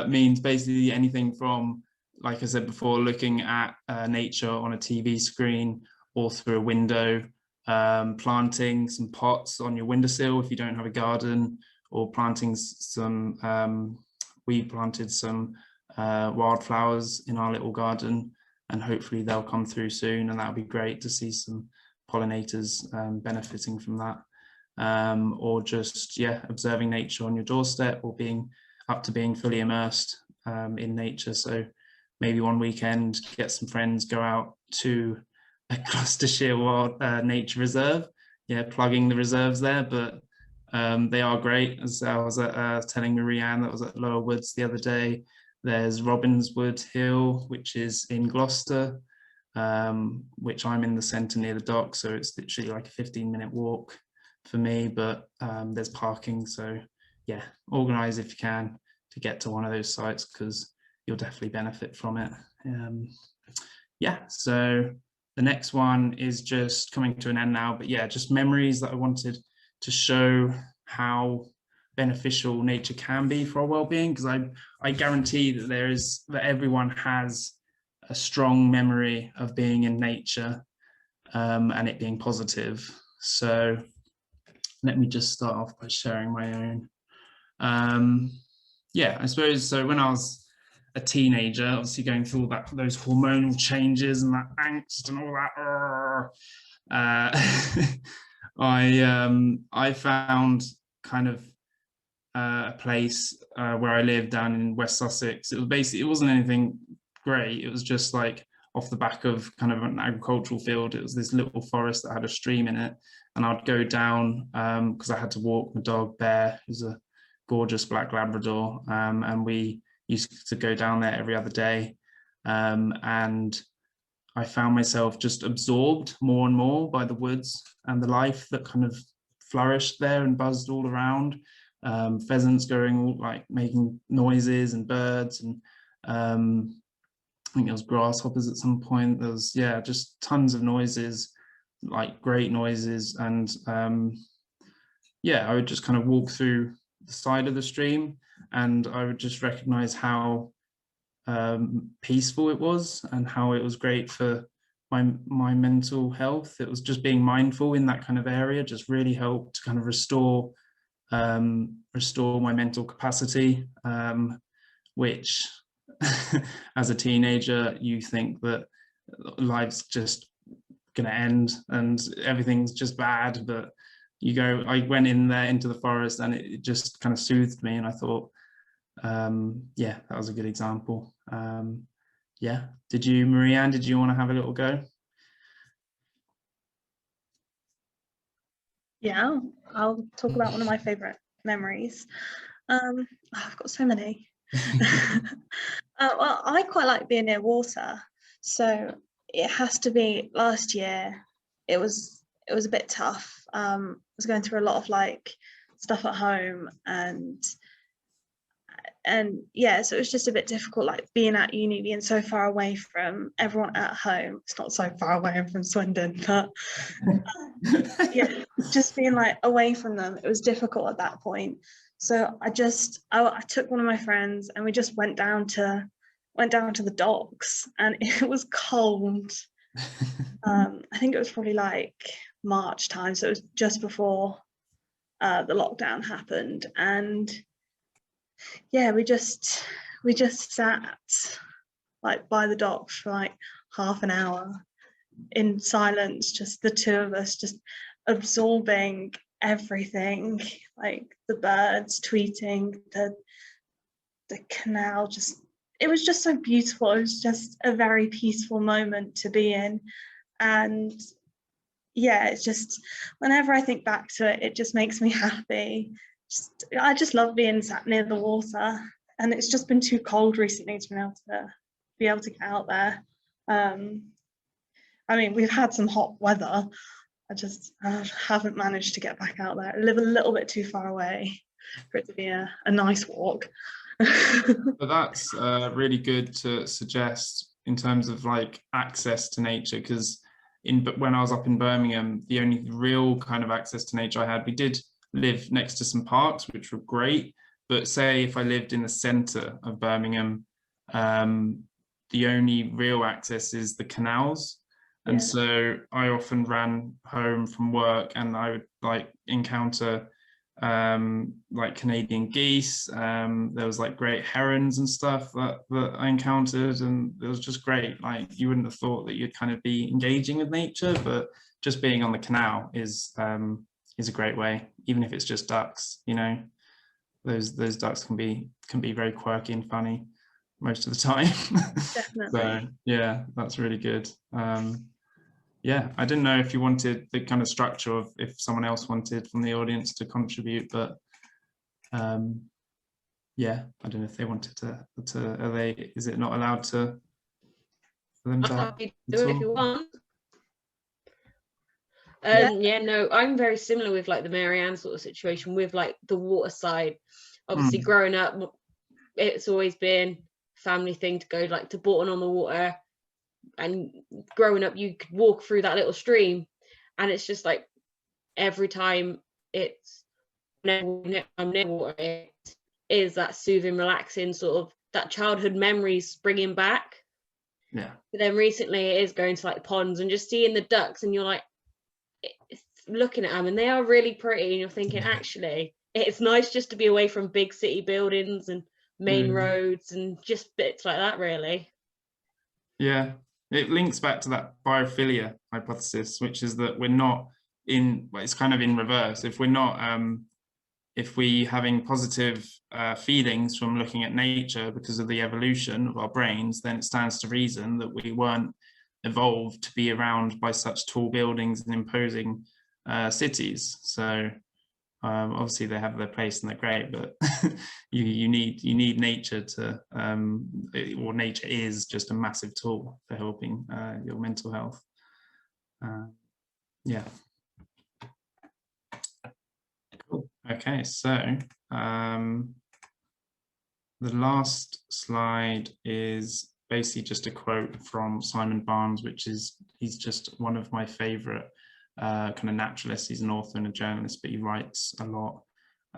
means basically anything from, like I said before, looking at nature on a TV screen or through a window, planting some pots on your windowsill if you don't have a garden, or planting some, we planted some wildflowers in our little garden, and hopefully they'll come through soon, and that'll be great to see some pollinators benefiting from that. Or just, yeah, observing nature on your doorstep, or being fully immersed in nature. So maybe one weekend, get some friends, go out to a Gloucestershire Nature Reserve. Yeah, plugging the reserves there, but they are great. As I was telling Marianne, that was at Lower Woods the other day. There's Robinswood Hill, which is in Gloucester, which I'm in the centre near the dock, so it's literally like a 15-minute walk for me, but there's parking, so yeah, organise if you can to get to one of those sites, because you'll definitely benefit from it. Yeah, so the next one is just coming to an end now, but yeah, just memories that I wanted to show how beneficial nature can be for our well-being, because I guarantee that everyone has a strong memory of being in nature and it being positive. So let me just start off by sharing my own. Yeah, I suppose so. When I was a teenager, obviously going through all those hormonal changes and that angst and all that, I found kind of a place where I lived down in West Sussex. It wasn't anything great. It was just like off the back of kind of an agricultural field. It was this little forest that had a stream in it, and I'd go down because I had to walk my dog Bear, who's a gorgeous black Labrador, and we used to go down there every other day, and I found myself just absorbed more and more by the woods and the life that kind of flourished there and buzzed all around. Pheasants going all like making noises, and birds, and I think there was grasshoppers at some point. There was, yeah, just tons of noises, like great noises. And yeah, I would just kind of walk through the side of the stream, and I would just recognize how peaceful it was, and how it was great for my mental health. It was just being mindful in that kind of area just really helped to kind of restore my mental capacity, which as a teenager you think that life's just going to end and everything's just bad, but I went in there into the forest, and it just kind of soothed me, and I thought, yeah, that was a good example. Yeah, did you, Marie-Anne, did you want to have a little go? Yeah, I'll talk about one of my favorite memories. I've got so many. Well, I quite like being near water, so it has to be. Last year it was a bit tough. I was going through a lot of like stuff at home, and yeah, so it was just a bit difficult, like being at uni, being so far away from everyone at home. It's not so far away, I'm from Swindon, but yeah, just being like away from them, it was difficult at that point. So I took one of my friends, and we just went down to the docks, and it was cold. I think it was probably like March time, so it was just before the lockdown happened, and yeah, we just sat like by the docks for like half an hour in silence, just the two of us, just absorbing everything, like the birds tweeting, the canal, it was just so beautiful. It was just a very peaceful moment to be in. And yeah, it's just, whenever I think back to it, it just makes me happy. I just love being sat near the water, and it's just been too cold recently to be able to get out there. I mean, we've had some hot weather. I haven't managed to get back out there. I live a little bit too far away for it to be a nice walk. But that's really good to suggest in terms of like access to nature, because when I was up in Birmingham, the only real kind of access to nature I had, we did live next to some parks, which were great, but say if I lived in the centre of Birmingham, the only real access is the canals. And Yeah. so I often ran home from work, and I would like encounter like Canadian geese. There was like great herons and stuff that I encountered, and it was just great. Like, you wouldn't have thought that you'd kind of be engaging with nature, but just being on the canal is a great way, even if it's just ducks. You know, those ducks can be very quirky and funny most of the time. Definitely. So yeah, that's really good. Yeah, I didn't know if you wanted the kind of structure of if someone else wanted from the audience to contribute, but yeah, I don't know if they wanted to is it not allowed to for them to I'm have happy to do it if you want. Yeah. Yeah, no, I'm very similar with like the Mary-Anne sort of situation with like the water side. Obviously, growing up, it's always been a family thing to go like to Bourton on the water, and growing up you could walk through that little stream, and it's just like every time I'm near water, it is that soothing, relaxing sort of that childhood memories bringing back. Yeah. But then recently it is going to like ponds and just seeing the ducks, and you're like looking at them, and they are really pretty, and you're thinking actually it's nice just to be away from big city buildings and main roads and just bits like that, really. Yeah, it links back to that biophilia hypothesis, which is that we're not it's kind of in reverse. If we're not if we having positive feelings from looking at nature because of the evolution of our brains, then it stands to reason that we weren't evolved to be around by such tall buildings and imposing cities. So Obviously they have their place and they're great, but you need nature to, or nature is just a massive tool for helping your mental health. Yeah. Cool. Okay, so the last slide is basically just a quote from Simon Barnes, he's just one of my favorite kind of naturalists. He's an author and a journalist, but he writes a lot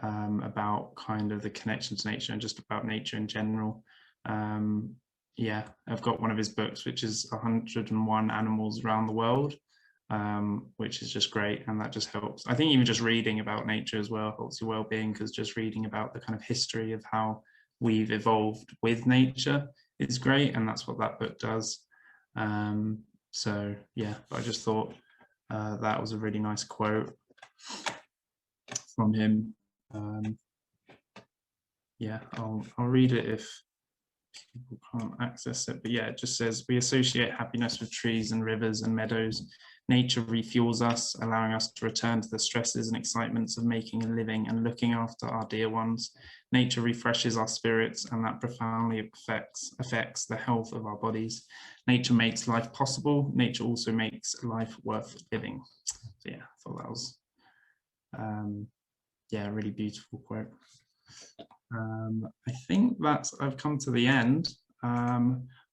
about kind of the connection to nature and just about nature in general. Yeah, I've got one of his books, which is 101 Animals Around the World, which is just great, and that just helps. I think even just reading about nature as well helps your well-being, because just reading about the kind of history of how we've evolved with nature is great, and that's what that book does. So yeah, I just thought that was a really nice quote from him. Yeah, I'll read it if people can't access it, but yeah, it just says, we associate happiness with trees and rivers and meadows. Nature refuels us, allowing us to return to the stresses and excitements of making a living and looking after our dear ones. Nature refreshes our spirits, and that profoundly affects the health of our bodies. Nature makes life possible. Nature also makes life worth living. So yeah, I thought that was yeah, a really beautiful quote. I think I've come to the end. I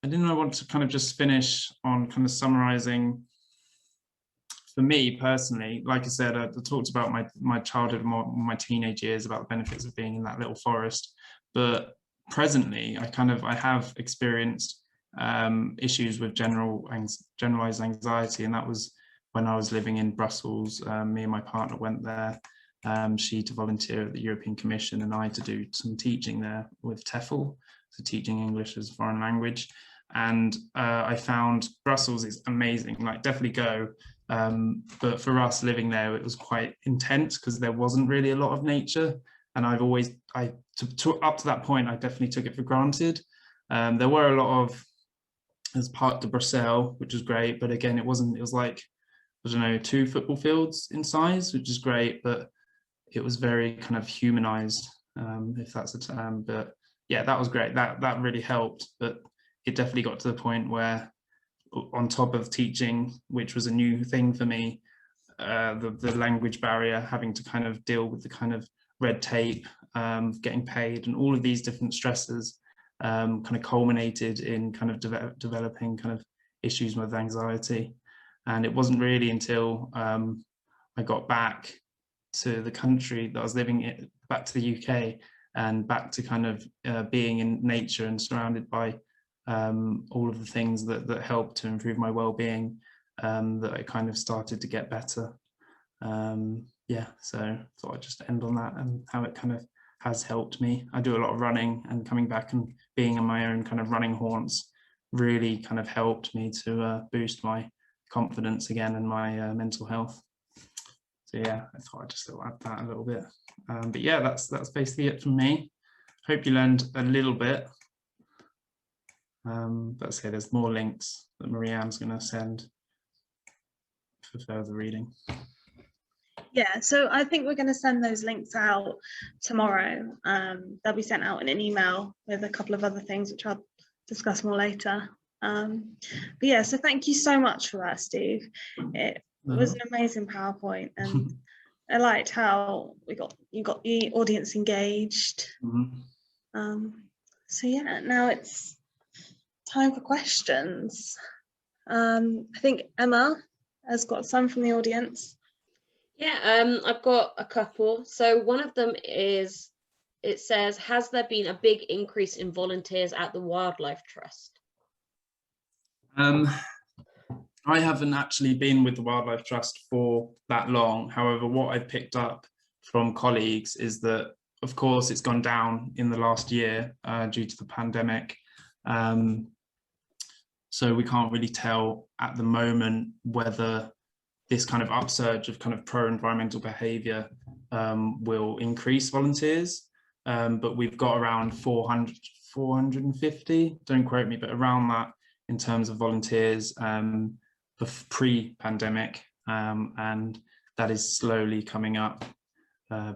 didn't know, I want to kind of just finish on kind of summarizing. For me personally, like I said, I talked about my childhood, my teenage years, about the benefits of being in that little forest. But presently, I have experienced issues with generalized anxiety, and that was when I was living in Brussels. Me and my partner went there. She to volunteer at the European Commission, and I to do some teaching there with TEFL, so teaching English as a foreign language. And I found Brussels is amazing, like definitely go. But for us living there, it was quite intense because there wasn't really a lot of nature. And up to that point, I definitely took it for granted. There were a lot of, there's Parc de Bruxelles, which was great, but again, it was like, I don't know, 2 football fields in size, which is great, but it was very kind of humanized, if that's a term. But yeah, that was great. That really helped, but it definitely got to the point where, on top of teaching, which was a new thing for me, the language barrier, having to kind of deal with the kind of red tape, getting paid, and all of these different stresses kind of culminated in kind of developing kind of issues with anxiety. And it wasn't really until I got back to the country that I was living in, back to the UK, and back to kind of being in nature and surrounded by all of the things that helped to improve my well-being, that I kind of started to get better. Yeah, so I thought I'd just end on that and how it kind of has helped me. I do a lot of running, and coming back and being in my own kind of running haunts really kind of helped me to boost my confidence again and my mental health. So yeah, I thought I'd just add that a little bit. But yeah, that's basically it from me. Hope you learned a little bit. But say there's more links that Marianne's going to send for further reading. Yeah, so I think we're going to send those links out tomorrow. They'll be sent out in an email with a couple of other things, which I'll discuss more later. But yeah, so thank you so much for that, Steve. It was an amazing PowerPoint, and I liked how you got the audience engaged. So yeah, now it's time for questions. I think Emma has got some from the audience. Yeah, I've got a couple. So one of them is, it says, has there been a big increase in volunteers at the Wildlife Trust? I haven't actually been with the Wildlife Trust for that long. However, what I've picked up from colleagues is that, of course, it's gone down in the last year due to the pandemic. So we can't really tell at the moment whether this kind of upsurge of kind of pro-environmental behaviour will increase volunteers. But we've got around 450, don't quote me, but around that in terms of volunteers pre-pandemic, and that is slowly coming up.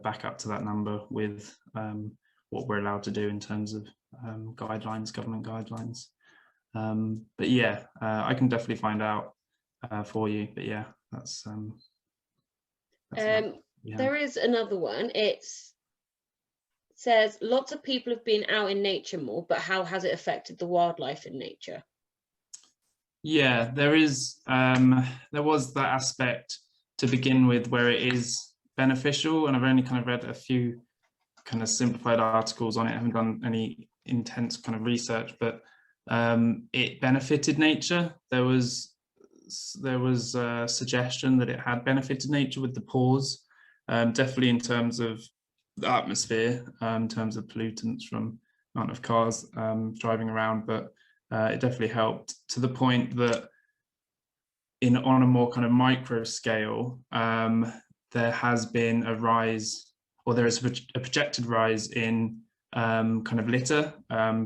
back up to that number with what we're allowed to do in terms of guidelines, government guidelines. But yeah, I can definitely find out for you. But yeah, that's there is another one. It says lots of people have been out in nature more, but how has it affected the wildlife in nature? Yeah, there is. There was that aspect to begin with where it is beneficial, and I've only kind of read a few kind of simplified articles on it. I haven't done any intense kind of research, but it benefited nature. There was a suggestion that it had benefited nature with the pause, definitely in terms of the atmosphere, in terms of pollutants from amount of cars driving around, but it definitely helped to the point that on a more kind of micro scale, there has been a rise, or there is a projected rise in kind of litter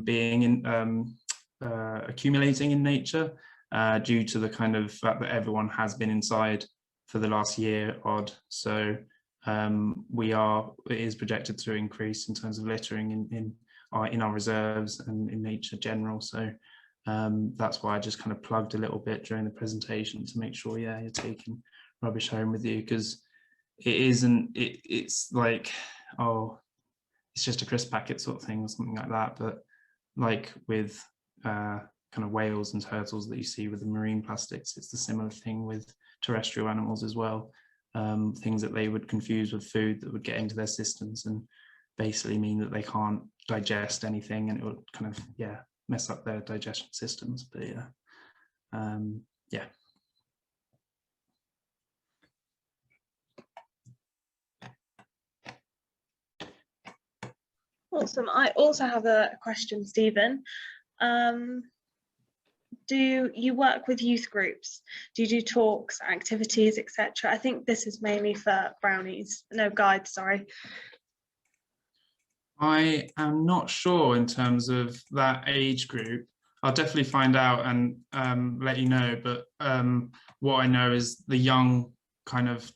being in accumulating in nature due to the kind of fact that everyone has been inside for the last year odd. So it is projected to increase in terms of littering in our reserves and in nature general. So that's why I just kind of plugged a little bit during the presentation to make sure, yeah, you're taking rubbish home with you, because it's like, oh, it's just a crisp packet sort of thing or something like that. But like with kind of whales and turtles that you see with the marine plastics, it's the similar thing with terrestrial animals as well. Things that they would confuse with food that would get into their systems and basically mean that they can't digest anything, and it would kind of, yeah, mess up their digestion systems. But yeah, yeah. Awesome. I also have a question, Stephen. Do you work with youth groups? Do you do talks, activities, etc.? I think this is mainly for guides, sorry. I am not sure in terms of that age group. I'll definitely find out and let you know. But what I know is the young kind of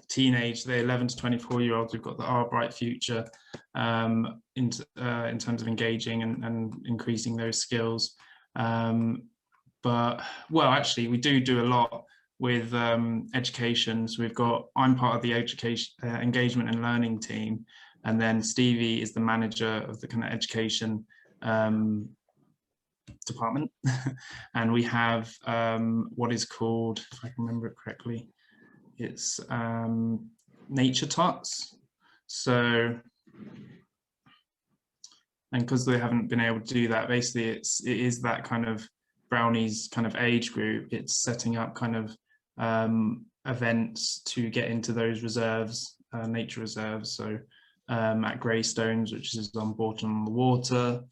teenage, the 11 to 24-year-olds who've got our bright future in terms of engaging and increasing those skills. But well, actually, we do a lot with education. So I'm part of the education engagement and learning team. And then Stevie is the manager of the kind of education department. And we have what is called, if I can remember it correctly, it's nature tots. So, and because they haven't been able to do that, basically it is that kind of brownies kind of age group. It's setting up kind of events to get into those reserves, nature reserves. So at Greystones, which is on Bourton on the Water,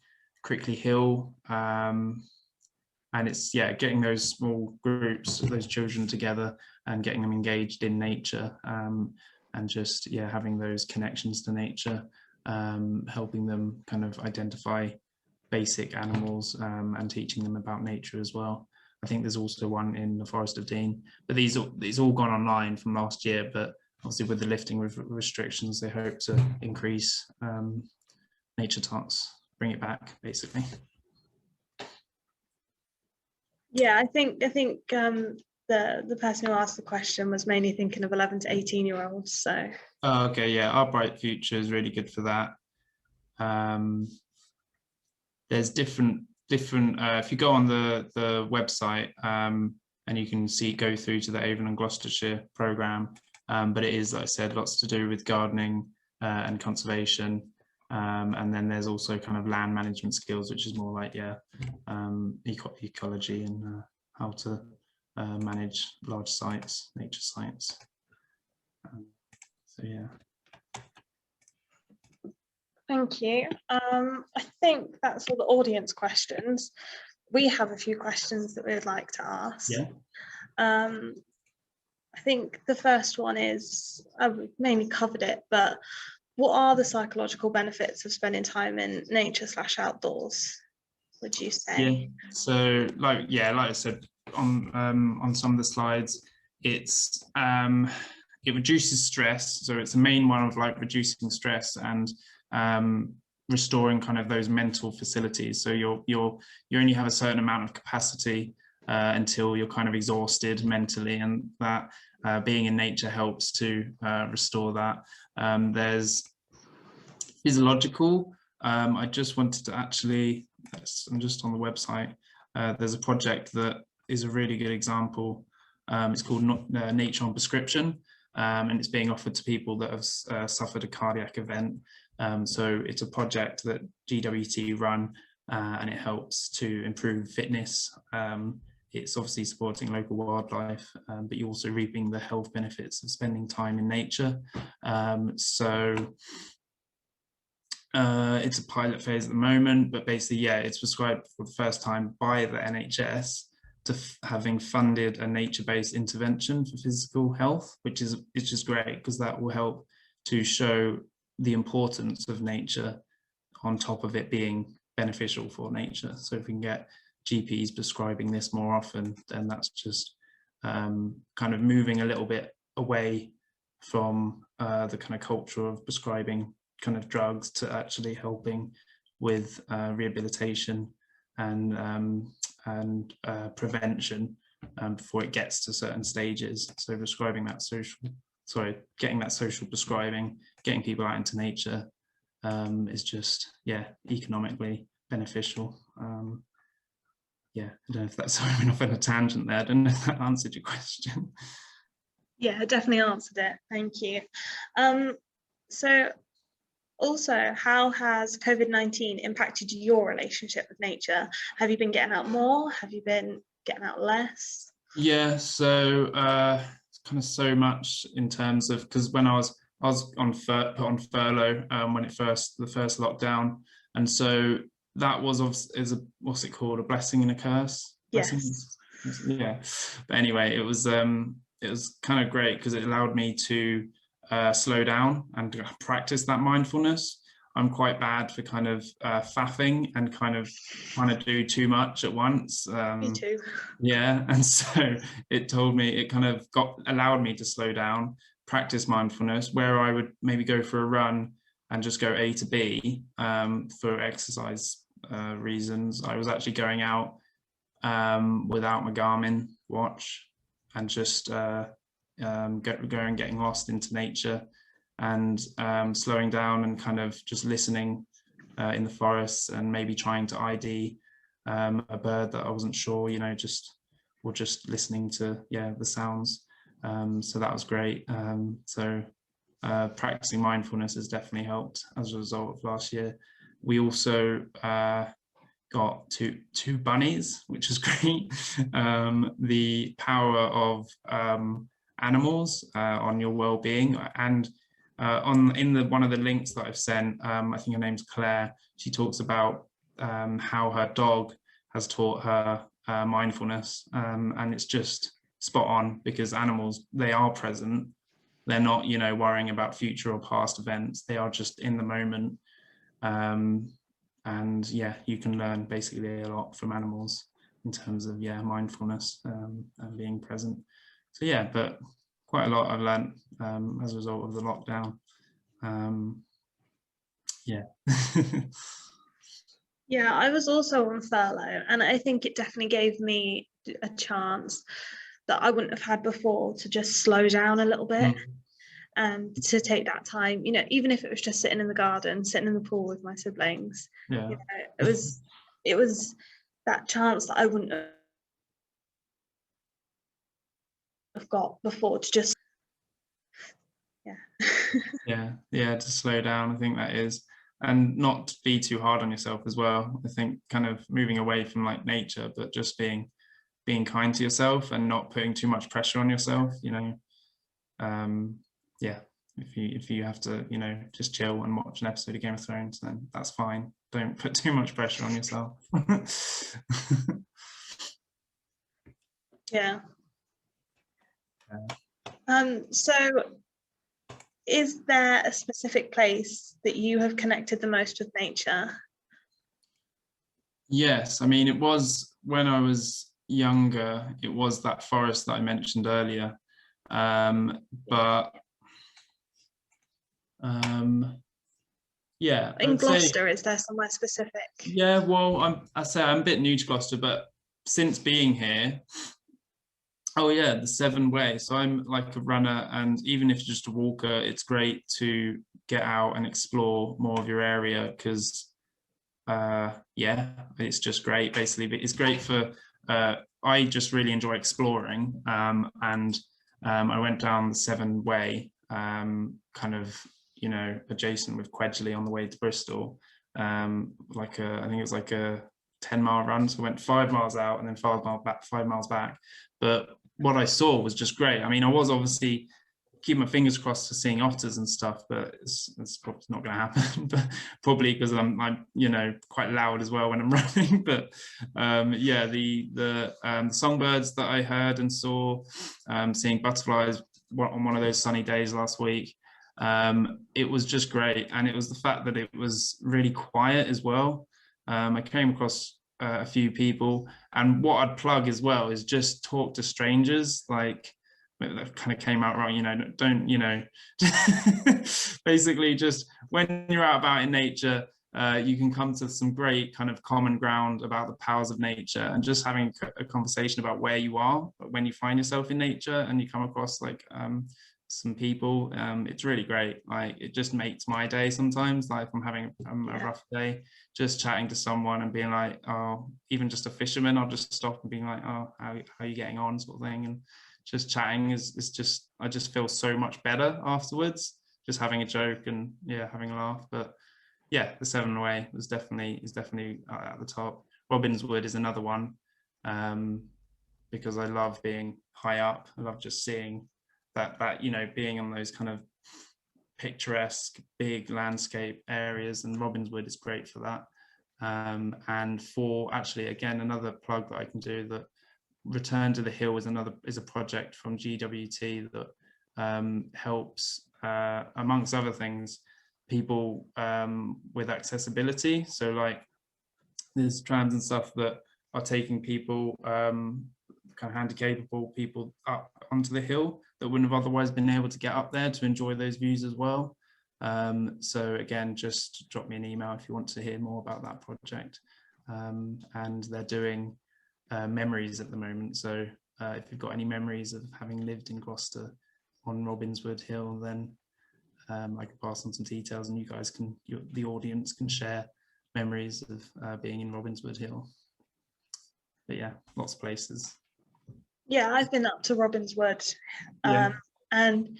Crickley Hill, and it's, yeah, getting those small groups, those children together and getting them engaged in nature, and just, yeah, having those connections to nature, helping them kind of identify basic animals and teaching them about nature as well. I think there's also one in the Forest of Dean, but these all gone online from last year, but obviously with the lifting restrictions, they hope to increase nature tots, bring it back basically. Yeah, I think the person who asked the question was mainly thinking of 11 to 18-year-olds. So. Oh, okay, yeah, Our Bright Future is really good for that. There's different. If you go on the website and you can go through to the Avon and Gloucestershire programme, but it is, like I said, lots to do with gardening and conservation. And then there's also kind of land management skills, which is more like, yeah, ecology and how to manage large sites, nature sites. So yeah. Thank you. I think that's all the audience questions. We have a few questions that we would like to ask. Yeah. I think the first one is, I've mainly covered it, but what are the psychological benefits of spending time in nature / outdoors, would you say? Yeah. So like I said on some of the slides, it's it reduces stress. So it's the main one of like reducing stress and restoring kind of those mental facilities. So you only have a certain amount of capacity until you're kind of exhausted mentally, and that being in nature helps to restore that. There's physiological. I just wanted to actually, I'm just on the website. There's a project that is a really good example. It's called Nature on Prescription, and it's being offered to people that have suffered a cardiac event. So it's a project that GWT run, and it helps to improve fitness. It's obviously supporting local wildlife, but you're also reaping the health benefits of spending time in nature. It's a pilot phase at the moment, but basically, yeah, it's prescribed for the first time by the NHS to having funded a nature-based intervention for physical health, which is, it's just great because that will help to show the importance of nature on top of it being beneficial for nature. So if we can get GPs prescribing this more often, then that's just kind of moving a little bit away from the kind of culture of prescribing kind of drugs to actually helping with rehabilitation and prevention before it gets to certain stages. So prescribing that getting that social prescribing, getting people out into nature is just, yeah, economically beneficial. Yeah, I don't know if that's, I went off on a tangent there. I don't know if that answered your question. Yeah, it definitely answered it. Thank you. So also, how has COVID-19 impacted your relationship with nature? Have you been getting out more? Have you been getting out less? Yeah, so kind of so much in terms of, because when I was put on furlough when the first lockdown, and so that was what's it called, a blessing and a curse? Yes. Yeah, but anyway, it was kind of great because it allowed me to slow down and practice that mindfulness. I'm quite bad for kind of faffing and kind of trying to do too much at once. Me too. Yeah, and so it allowed me to slow down, practice mindfulness, where I would maybe go for a run and just go A to B for exercise reasons. I was actually going out without my Garmin watch and just getting lost into nature and slowing down and kind of just listening in the forests and maybe trying to ID a bird that I wasn't sure, just listening to the sounds. So that was great. So practicing mindfulness has definitely helped as a result of last year. We also got two bunnies, which is great. The power of animals on your well-being, and in one of the links that I've sent, I think her name's Claire, she talks about how her dog has taught her mindfulness, and it's just spot on, because animals, they are present, they're not worrying about future or past events, they are just in the moment. And yeah, you can learn basically a lot from animals in terms of mindfulness and being present. So yeah, but quite a lot I've learned as a result of the lockdown. Yeah. Yeah, I was also on furlough, and I think it definitely gave me a chance that I wouldn't have had before to just slow down a little bit and to take that time, even if it was just sitting in the garden, sitting in the pool with my siblings. Yeah. It was that chance that I wouldn't have got before to just to slow down. I think that is, and not to be too hard on yourself as well. I think kind of moving away from like nature, but just being kind to yourself and not putting too much pressure on yourself. If you have to just chill and watch an episode of Game of Thrones, then that's fine. Don't put too much pressure on yourself. Yeah. So is there a specific place that you have connected the most with nature? Yes, I mean, it was when I was younger, it was that forest that I mentioned earlier. But yeah, In I'd say, Gloucester, is there somewhere specific? yeah, well, I say I'm a bit new to Gloucester, but since being here, oh yeah, the 7 Way. So I'm like a runner, and even if you're just a walker, it's great to get out and explore more of your area, because yeah, it's just great basically. But it's great for I just really enjoy exploring, and I went down the 7 Way, kind of, you know, adjacent with Quedgeley on the way to Bristol, like I think it was like a 10-mile run, so I went 5 miles out and then 5 miles back. But what I saw was just great. I mean, I was obviously keep my fingers crossed for seeing otters and stuff, but it's probably not going to happen. But probably because I'm you know, quite loud as well when I'm running. But yeah, the songbirds that I heard and saw, seeing butterflies on one of those sunny days last week, it was just great. And it was the fact that it was really quiet as well. I came across a few people, and what I'd plug as well is just talk to strangers. Like, that kind of came out wrong, you know, don't, you know, basically just when you're out about in nature, you can come to some great kind of common ground about the powers of nature, and just having a conversation about where you are when you find yourself in nature and you come across like some people. It's really great. Like, it just makes my day sometimes. Like, if I'm having a rough day, just chatting to someone and being like, oh, even just a fisherman, I'll just stop and being like, oh, how are you getting on, sort of thing. And just chatting is just, I just feel so much better afterwards, just having a joke and yeah, having a laugh. But yeah, the 7 Way is definitely at the top. Robin's Wood is another one, because I love being high up. I love just seeing that, you know, being on those kind of picturesque big landscape areas, and Robin's Wood is great for that. And for actually, again, another plug that I can do, that Return to the Hill is a project from GWT that helps, amongst other things, people with accessibility. So like, there's trams and stuff that are taking people, kind of handicapable people, up onto the hill that wouldn't have otherwise been able to get up there to enjoy those views as well. So again, just drop me an email if you want to hear more about that project. And they're doing memories at the moment. So if you've got any memories of having lived in Gloucester on Robin's Wood Hill, then I can pass on some details, and you guys can, the audience can share memories of being in Robin's Wood Hill. But yeah, lots of places. Yeah, I've been up to Robin's Wood, and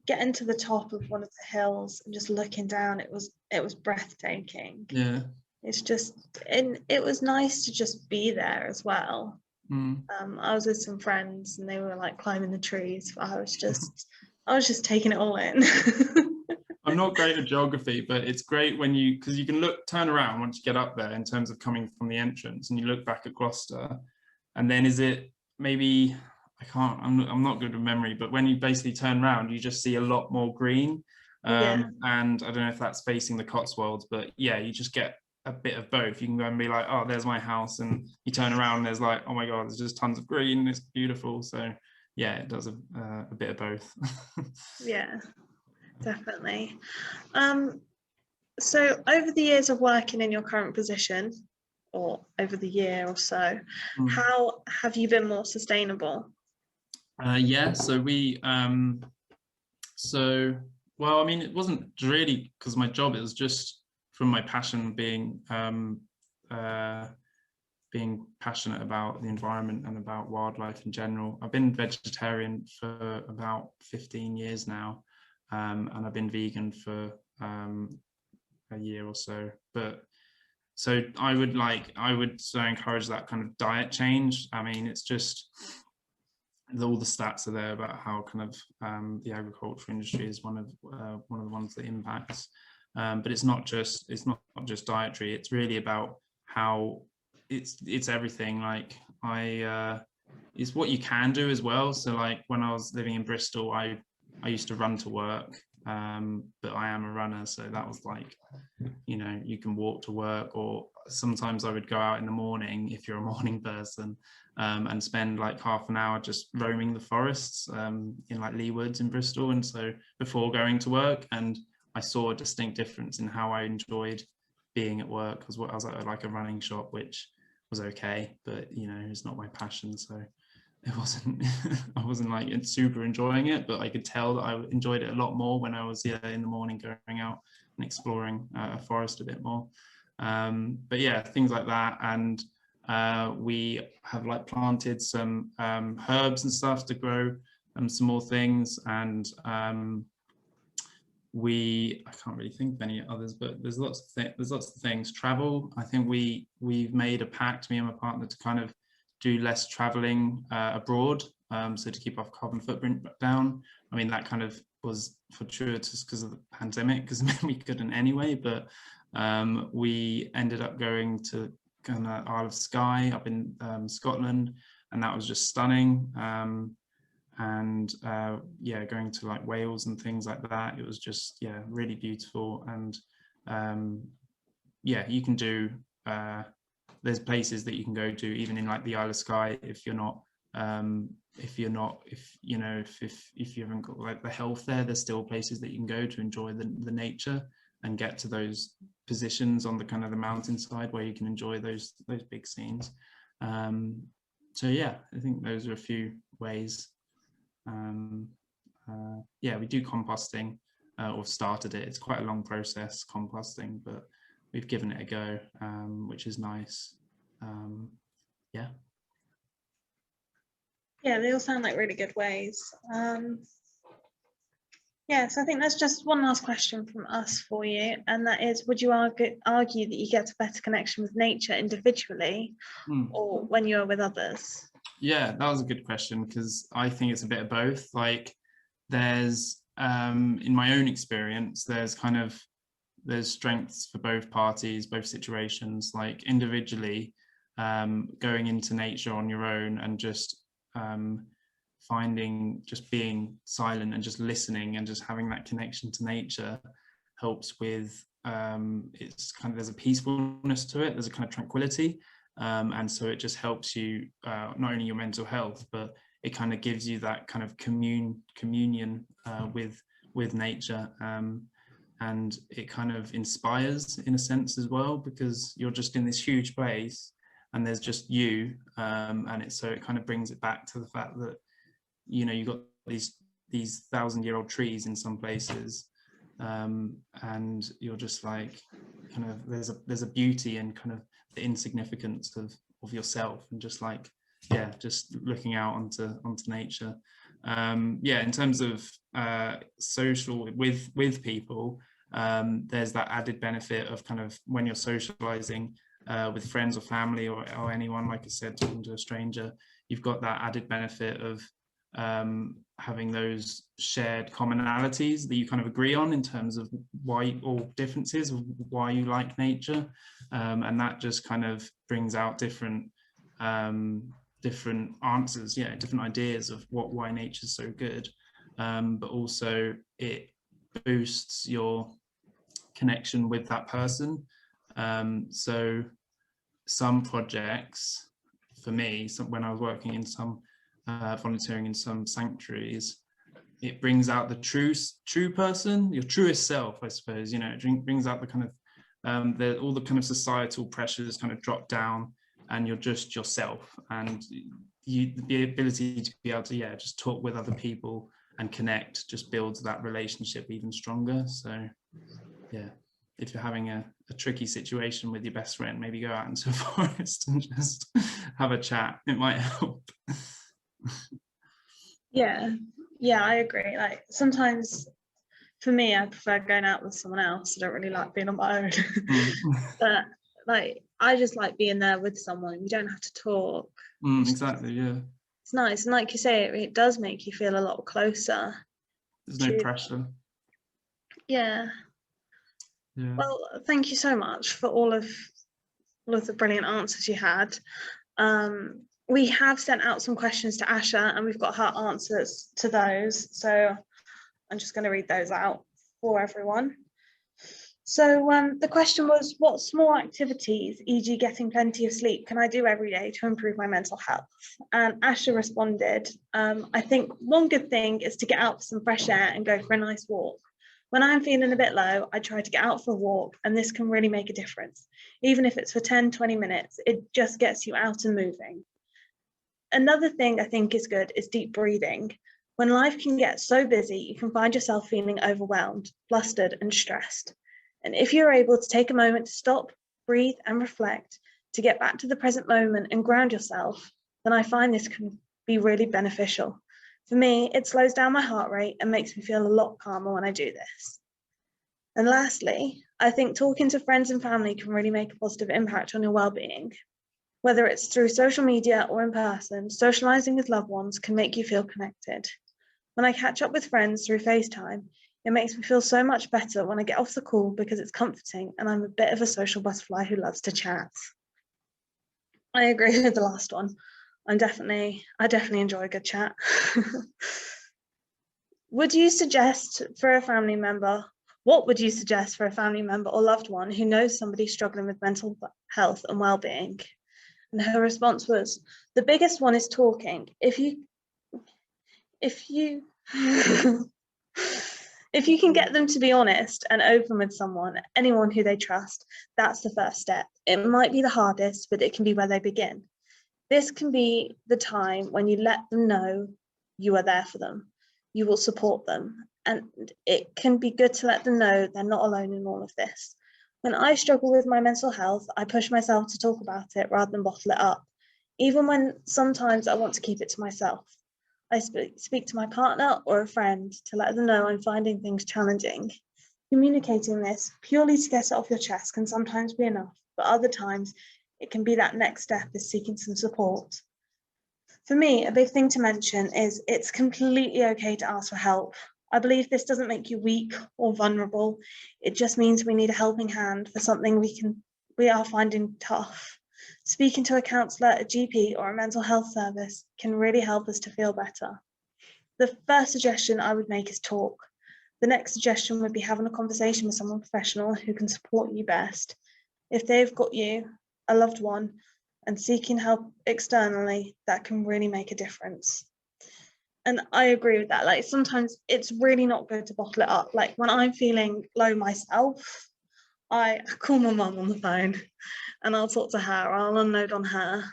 getting to the top of one of the hills and just looking down, it was breathtaking. Yeah, it's just, and it was nice to just be there as well. I was with some friends and they were like climbing the trees. I was just taking it all in. I'm not great at geography, but it's great when because you can turn around once you get up there in terms of coming from the entrance, and you look back at Gloucester, and then is it maybe, I'm not good with memory, but when you basically turn around, you just see a lot more green. And I don't know if that's facing the Cotswolds, but yeah, you just get a bit of both. You can go and be like, oh, there's my house, and you turn around and there's like, oh my god, there's just tons of green, it's beautiful. So yeah, it does a bit of both. Yeah, definitely. So over the years of working in your current position, or over the year or so, how have you been more sustainable? Yeah, so well, I mean, it wasn't really because of my job, it was just from my passion, being passionate about the environment and about wildlife in general. I've been vegetarian for about 15 years now, and I've been vegan for a year or so. But so I would so encourage that kind of diet change. I mean, it's just, all the stats are there about how kind of the agriculture industry is one of the ones that impacts. But it's not just dietary. It's really about how it's everything. Like it's what you can do as well. So like when I was living in Bristol, I used to run to work, but I am a runner, so that was like, you know, you can walk to work, or sometimes I would go out in the morning if you're a morning person, and spend like half an hour just roaming the forests in like Lee Woods in Bristol, and so before going to work, and I saw a distinct difference in how I enjoyed being at work, because I was at like a running shop, which was okay, but you know, it's not my passion, so it wasn't I wasn't like super enjoying it, but I could tell that I enjoyed it a lot more when I was in the morning going out and exploring a forest a bit more. But yeah, things like that. And we have like planted some herbs and stuff to grow some more things, and I can't really think of any others, but there's lots of things. Travel, I think we've made a pact, me and my partner, to kind of do less traveling abroad, so to keep our carbon footprint down. I mean, that kind of was fortuitous because of the pandemic, because we couldn't anyway, but we ended up going to kind of Isle of Skye up in Scotland, and that was just stunning. And yeah, going to like Wales and things like that, it was just, yeah, really beautiful. And yeah, you can do there's places that you can go to even in like the Isle of Skye if you haven't got like the health there. There's still places that you can go to enjoy the nature and get to those positions on the kind of the mountainside where you can enjoy those big scenes. So yeah, I think those are a few ways. Yeah, we do composting, or started it. It's quite a long process, composting, but we've given it a go, which is nice. Yeah. Yeah, they all sound like really good ways. Yeah, so I think there's just one last question from us for you, and that is, would you argue that you get a better connection with nature individually or when you're with others? Yeah, that was a good question, because I think it's a bit of both. Like there's in my own experience, there's strengths for both parties, both situations. Like individually, going into nature on your own and just being silent and just listening and just having that connection to nature helps with there's a peacefulness to it, there's a kind of tranquility, and so it just helps you not only your mental health, but it kind of gives you that kind of communion with nature, and it kind of inspires in a sense as well, because you're just in this huge place and there's just you, and it kind of brings it back to the fact that, you know, you've got these 1,000-year-old trees in some places, and you're just like, kind of there's a beauty in kind of the insignificance of yourself, and just like, yeah, just looking out onto nature. Yeah, in terms of social with people, there's that added benefit of kind of when you're socializing with friends or family or anyone, like I said, talking to a stranger, you've got that added benefit of having those shared commonalities that you kind of agree on in terms of why, or differences of why you like nature, and that just kind of brings out different answers, yeah, different ideas of why nature's so good, but also it boosts your connection with that person. So some projects for me, when I was working in some volunteering in some sanctuaries, it brings out the true person, your truest self, I suppose. You know, it brings out the kind of all the kind of societal pressures kind of drop down, and you're just yourself, and the ability to be able to, yeah, just talk with other people and connect just builds that relationship even stronger. So yeah, if you're having a tricky situation with your best friend, maybe go out into a forest and just have a chat. It might help. Yeah, I agree. Like sometimes for me, I prefer going out with someone else. I don't really like being on my own. But like, I just like being there with someone. You don't have to talk. Exactly, yeah. It's nice. And like you say, it does make you feel a lot closer. There's no pressure. Yeah. Well, thank you so much for all of the brilliant answers you had. We have sent out some questions to Asha, and we've got her answers to those. So I'm just going to read those out. for everyone. So the question was, what small activities, e.g. getting plenty of sleep, can I do every day to improve my mental health? And Asha responded, I think one good thing is to get out for some fresh air and go for a nice walk. When I'm feeling a bit low, I try to get out for a walk, and this can really make a difference. Even if it's for 10, 20 minutes, it just gets you out and moving. Another thing I think is good is deep breathing. When life can get so busy, you can find yourself feeling overwhelmed, flustered, and stressed. And if you're able to take a moment to stop, breathe, and reflect, to get back to the present moment and ground yourself, then I find this can be really beneficial. For me, it slows down my heart rate and makes me feel a lot calmer when I do this. And lastly, I think talking to friends and family can really make a positive impact on your well-being. Whether it's through social media or in person, socializing with loved ones can make you feel connected. When I catch up with friends through FaceTime, it makes me feel so much better when I get off the call because it's comforting and I'm a bit of a social butterfly who loves to chat. I agree with the last one. I definitely enjoy a good chat. What would you suggest for a family member or loved one who knows somebody struggling with mental health and well-being? And her response was, the biggest one is talking. If you can get them to be honest and open with anyone who they trust, that's the first step. It might be the hardest, but it can be where they begin. This can be the time when you let them know you are there for them. You will support them. And it can be good to let them know they're not alone in all of this. When I struggle with my mental health, I push myself to talk about it rather than bottle it up, even when sometimes I want to keep it to myself. I speak to my partner or a friend to let them know I'm finding things challenging. Communicating this purely to get it off your chest can sometimes be enough, but other times it can be that next step is seeking some support. For me, a big thing to mention is it's completely okay to ask for help. I believe this doesn't make you weak or vulnerable. It just means we need a helping hand for something we are finding tough. Speaking to a counsellor, a GP, or a mental health service can really help us to feel better. The first suggestion I would make is talk. The next suggestion would be having a conversation with someone professional who can support you best. If they've got you, a loved one, and seeking help externally, that can really make a difference. And I agree with that. Like, sometimes it's really not good to bottle it up. Like, when I'm feeling low myself, I call my mum on the phone and I'll talk to her, or I'll unload on her,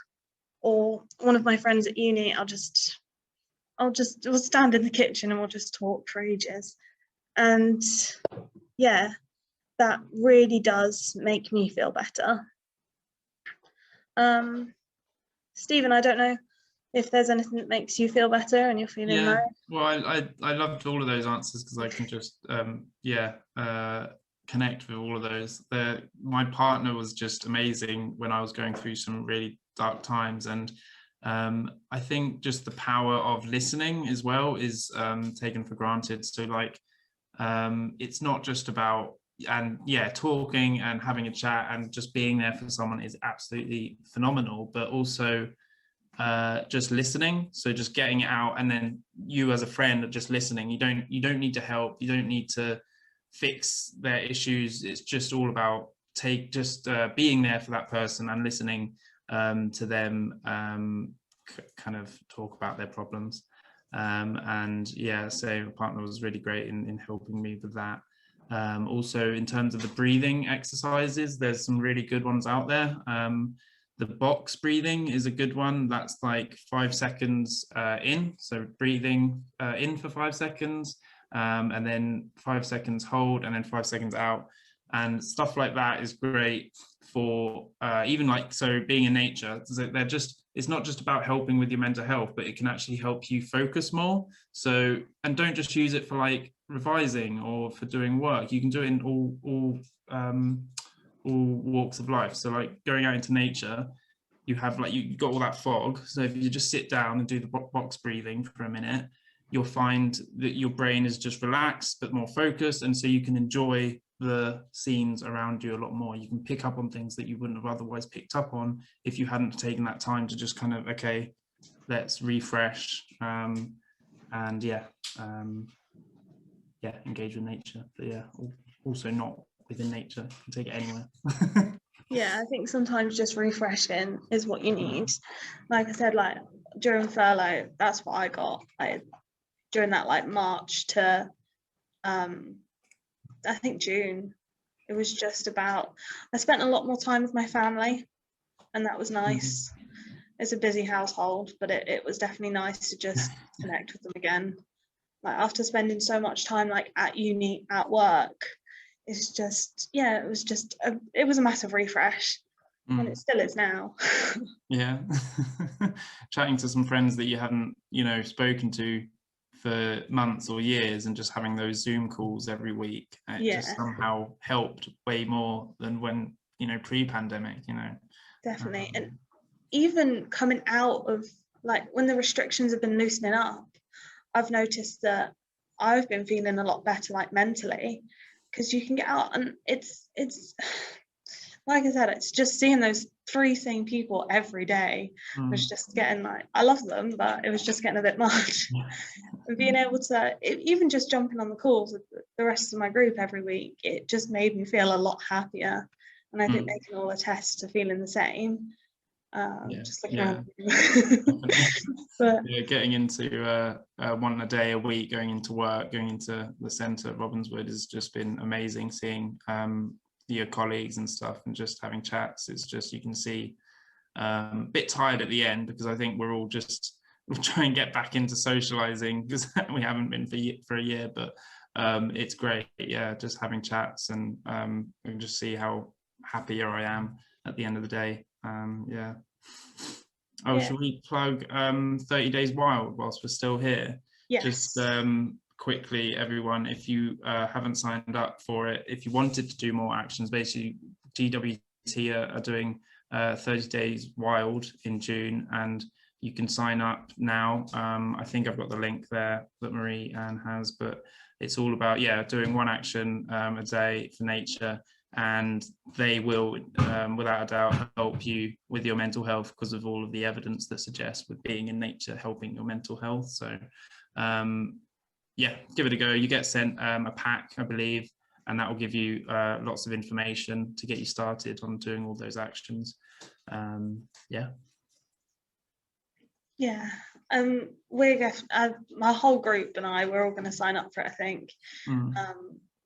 or one of my friends at uni. We'll stand in the kitchen and we'll just talk for ages. And yeah, that really does make me feel better. Stephen, I don't know if there's anything that makes you feel better and you're feeling low. Well, I loved all of those answers because I can just connect with all of those. My partner was just amazing when I was going through some really dark times, and I think just the power of listening as well is taken for granted. So like it's not just about talking and having a chat and just being there for someone is absolutely phenomenal, but also just listening. So just getting it out, and then you as a friend are just listening. You don't need to help, you don't need to fix their issues. It's just all about being there for that person and listening to them kind of talk about their problems. So my partner was really great in helping me with that. Also, in terms of the breathing exercises, there's some really good ones out there. The box breathing is a good one. That's like 5 seconds in, so breathing in for 5 seconds, and then 5 seconds hold, and then 5 seconds out, and stuff like that is great for even like, so being in nature. So it's not just about helping with your mental health, but it can actually help you focus more. So, and don't just use it for like revising or for doing work. You can do it in all walks of life. So like going out into nature, you have like, you've got all that fog. So if you just sit down and do the box breathing for a minute, you'll find that your brain is just relaxed but more focused, and so you can enjoy the scenes around you a lot more. You can pick up on things that you wouldn't have otherwise picked up on if you hadn't taken that time to just kind of, okay, let's refresh. engage with nature. But yeah, also not within nature, you can take it anywhere. Yeah, I think sometimes just refreshing is what you need. Like I said, like during furlough, that's what I got. During that like March to I think June, it was just about, I spent a lot more time with my family, and that was nice. It's a busy household, but it was definitely nice to just connect with them again. Like after spending so much time like at uni, at work, it's just, yeah, it was a massive refresh, and it still is now. Yeah. Chatting to some friends that you haven't, spoken to for months or years, and just having those Zoom calls every week, it just somehow helped way more than when, pre-pandemic, Definitely. And even coming out of, like, when the restrictions have been loosening up, I've noticed that I've been feeling a lot better, like mentally, because you can get out, and it's like I said, it's just seeing those 3 same people every day was just getting, like, I love them, but it was just getting a bit much. And being able to, even just jumping on the calls with the rest of my group every week, it just made me feel a lot happier. And I think they can all attest to feeling the same. Just looking around. But yeah, getting into 1 a day a week, going into work, going into the centre at Robbinswood has just been amazing. Seeing your colleagues and stuff, and just having chats. It's just, you can see a bit tired at the end, because I think we'll try and get back into socialising, because we haven't been for a year. But it's great, yeah, just having chats, and we can just see how happier I am at the end of the day. Yeah. Should we plug 30 Days Wild whilst we're still here? Yes. Just quickly, everyone, if you haven't signed up for it, if you wanted to do more actions, basically GWT are doing 30 Days Wild in June, and you can sign up now. I think I've got the link there that Marie Ann has, but it's all about, doing 1 action a day for nature, and they will, without a doubt, help you with your mental health, because of all of the evidence that suggests with being in nature helping your mental health. So give it a go. You get sent a pack, I believe, and that will give you lots of information to get you started on doing all those actions. My whole group and we're all going to sign up for it, I think.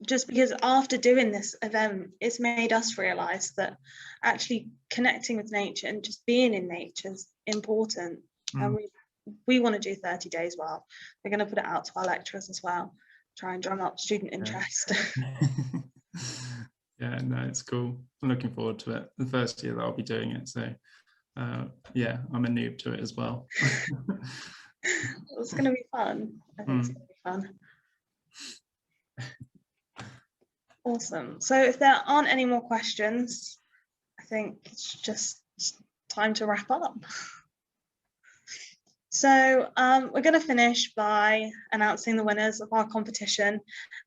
Just because after doing this event, it's made us realise that actually connecting with nature and just being in nature is important. And we want to do 30 Days Wild. We're going to put it out to our lecturers as well, try and drum up student interest. Yeah, no, it's cool. I'm looking forward to it. The first year that I'll be doing it, so I'm a noob to it as well. It's going to be fun. I think it's going to be fun. Awesome. So if there aren't any more questions, I think it's just time to wrap up. So we're going to finish by announcing the winners of our competition,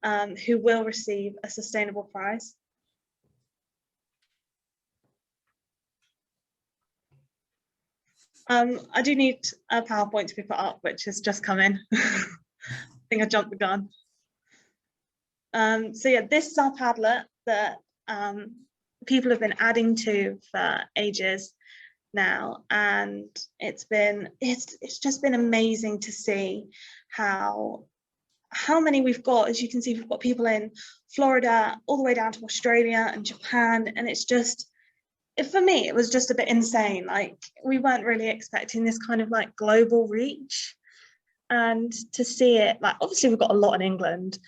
who will receive a sustainable prize. I do need a PowerPoint to be put up, which has just come in. I think I jumped the gun. This is our Padlet that people have been adding to for ages now, and it's just been amazing to see how many we've got. As you can see, we've got people in Florida all the way down to Australia and Japan, and it's just, for me, it was just a bit insane. Like, we weren't really expecting this kind of like global reach, and to see it, like, obviously we've got a lot in England,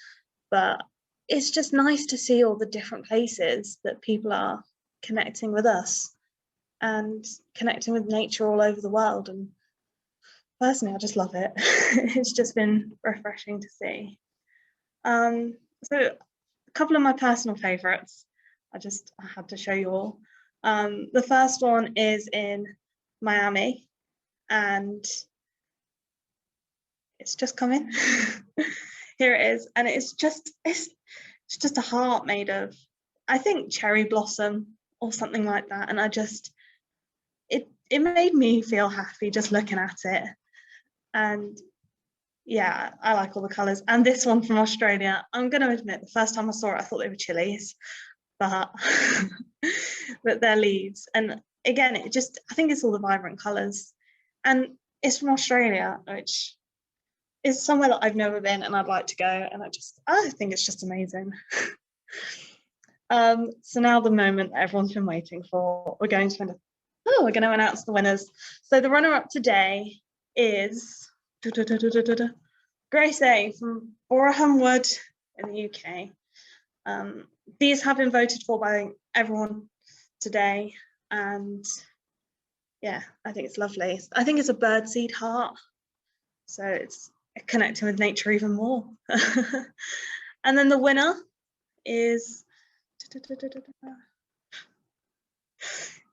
but it's just nice to see all the different places that people are connecting with us and connecting with nature all over the world. And personally, I just love it. It's just been refreshing to see. So a couple of my personal favorites, I had to show you all. The first one is in Miami, and it's just come in. Here it is, and it's just a heart made of, I think, cherry blossom or something like that, and it made me feel happy just looking at it. And yeah, I like all the colours. And this one from Australia, I'm going to admit, the first time I saw it, I thought they were chilies, but but they're leaves. And again, I think it's all the vibrant colours. And it's from Australia, which is somewhere that I've never been and I'd like to go. And I think it's just amazing. So now the moment that everyone's been waiting for, we're going to announce the winners. So the runner-up today is Grace A from Boreham Wood in the UK. These have been voted for by everyone today, and yeah, I think it's lovely. I think it's a birdseed heart, so it's connecting with nature even more. And then the winner is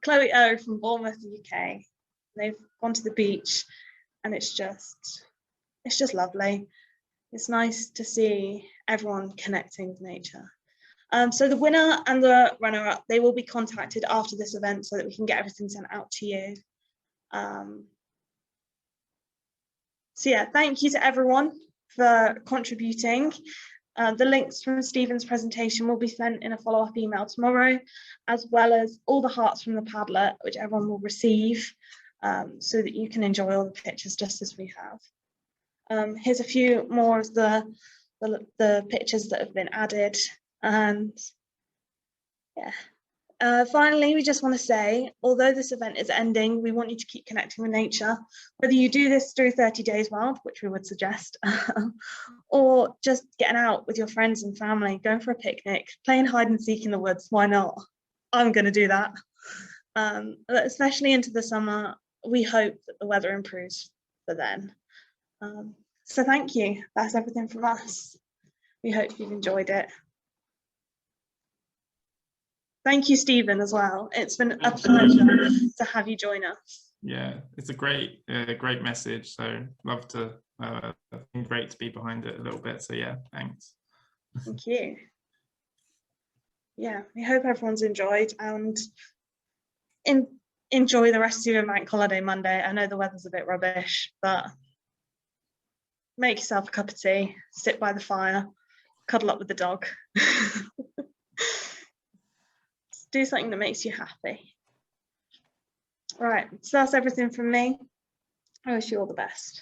Chloe O from Bournemouth, UK. They've gone to the beach, and it's just lovely. It's nice to see everyone connecting with nature. So the winner and the runner-up, they will be contacted after this event so that we can get everything sent out to you. So yeah, thank you to everyone for contributing. The links from Stephen's presentation will be sent in a follow-up email tomorrow, as well as all the hearts from the Padlet, which everyone will receive, so that you can enjoy all the pictures just as we have. Here's a few more of the pictures that have been added. And yeah, finally, we just want to say, although this event is ending, we want you to keep connecting with nature, whether you do this through 30 Days Wild, which we would suggest, or just getting out with your friends and family, going for a picnic, playing hide and seek in the woods. Why not? I'm going to do that. But especially into the summer, we hope that the weather improves for then. So thank you. That's everything from us. We hope you've enjoyed it. Thank you, Stephen, as well. It's been a pleasure to have you join us. Yeah, it's a great message. So love to, great to be behind it a little bit. So yeah, thanks. Thank you. Yeah, we hope everyone's enjoyed and enjoy the rest of your bank holiday Monday. I know the weather's a bit rubbish, but make yourself a cup of tea, sit by the fire, cuddle up with the dog. Do something that makes you happy. Right, so that's everything from me. I wish you all the best.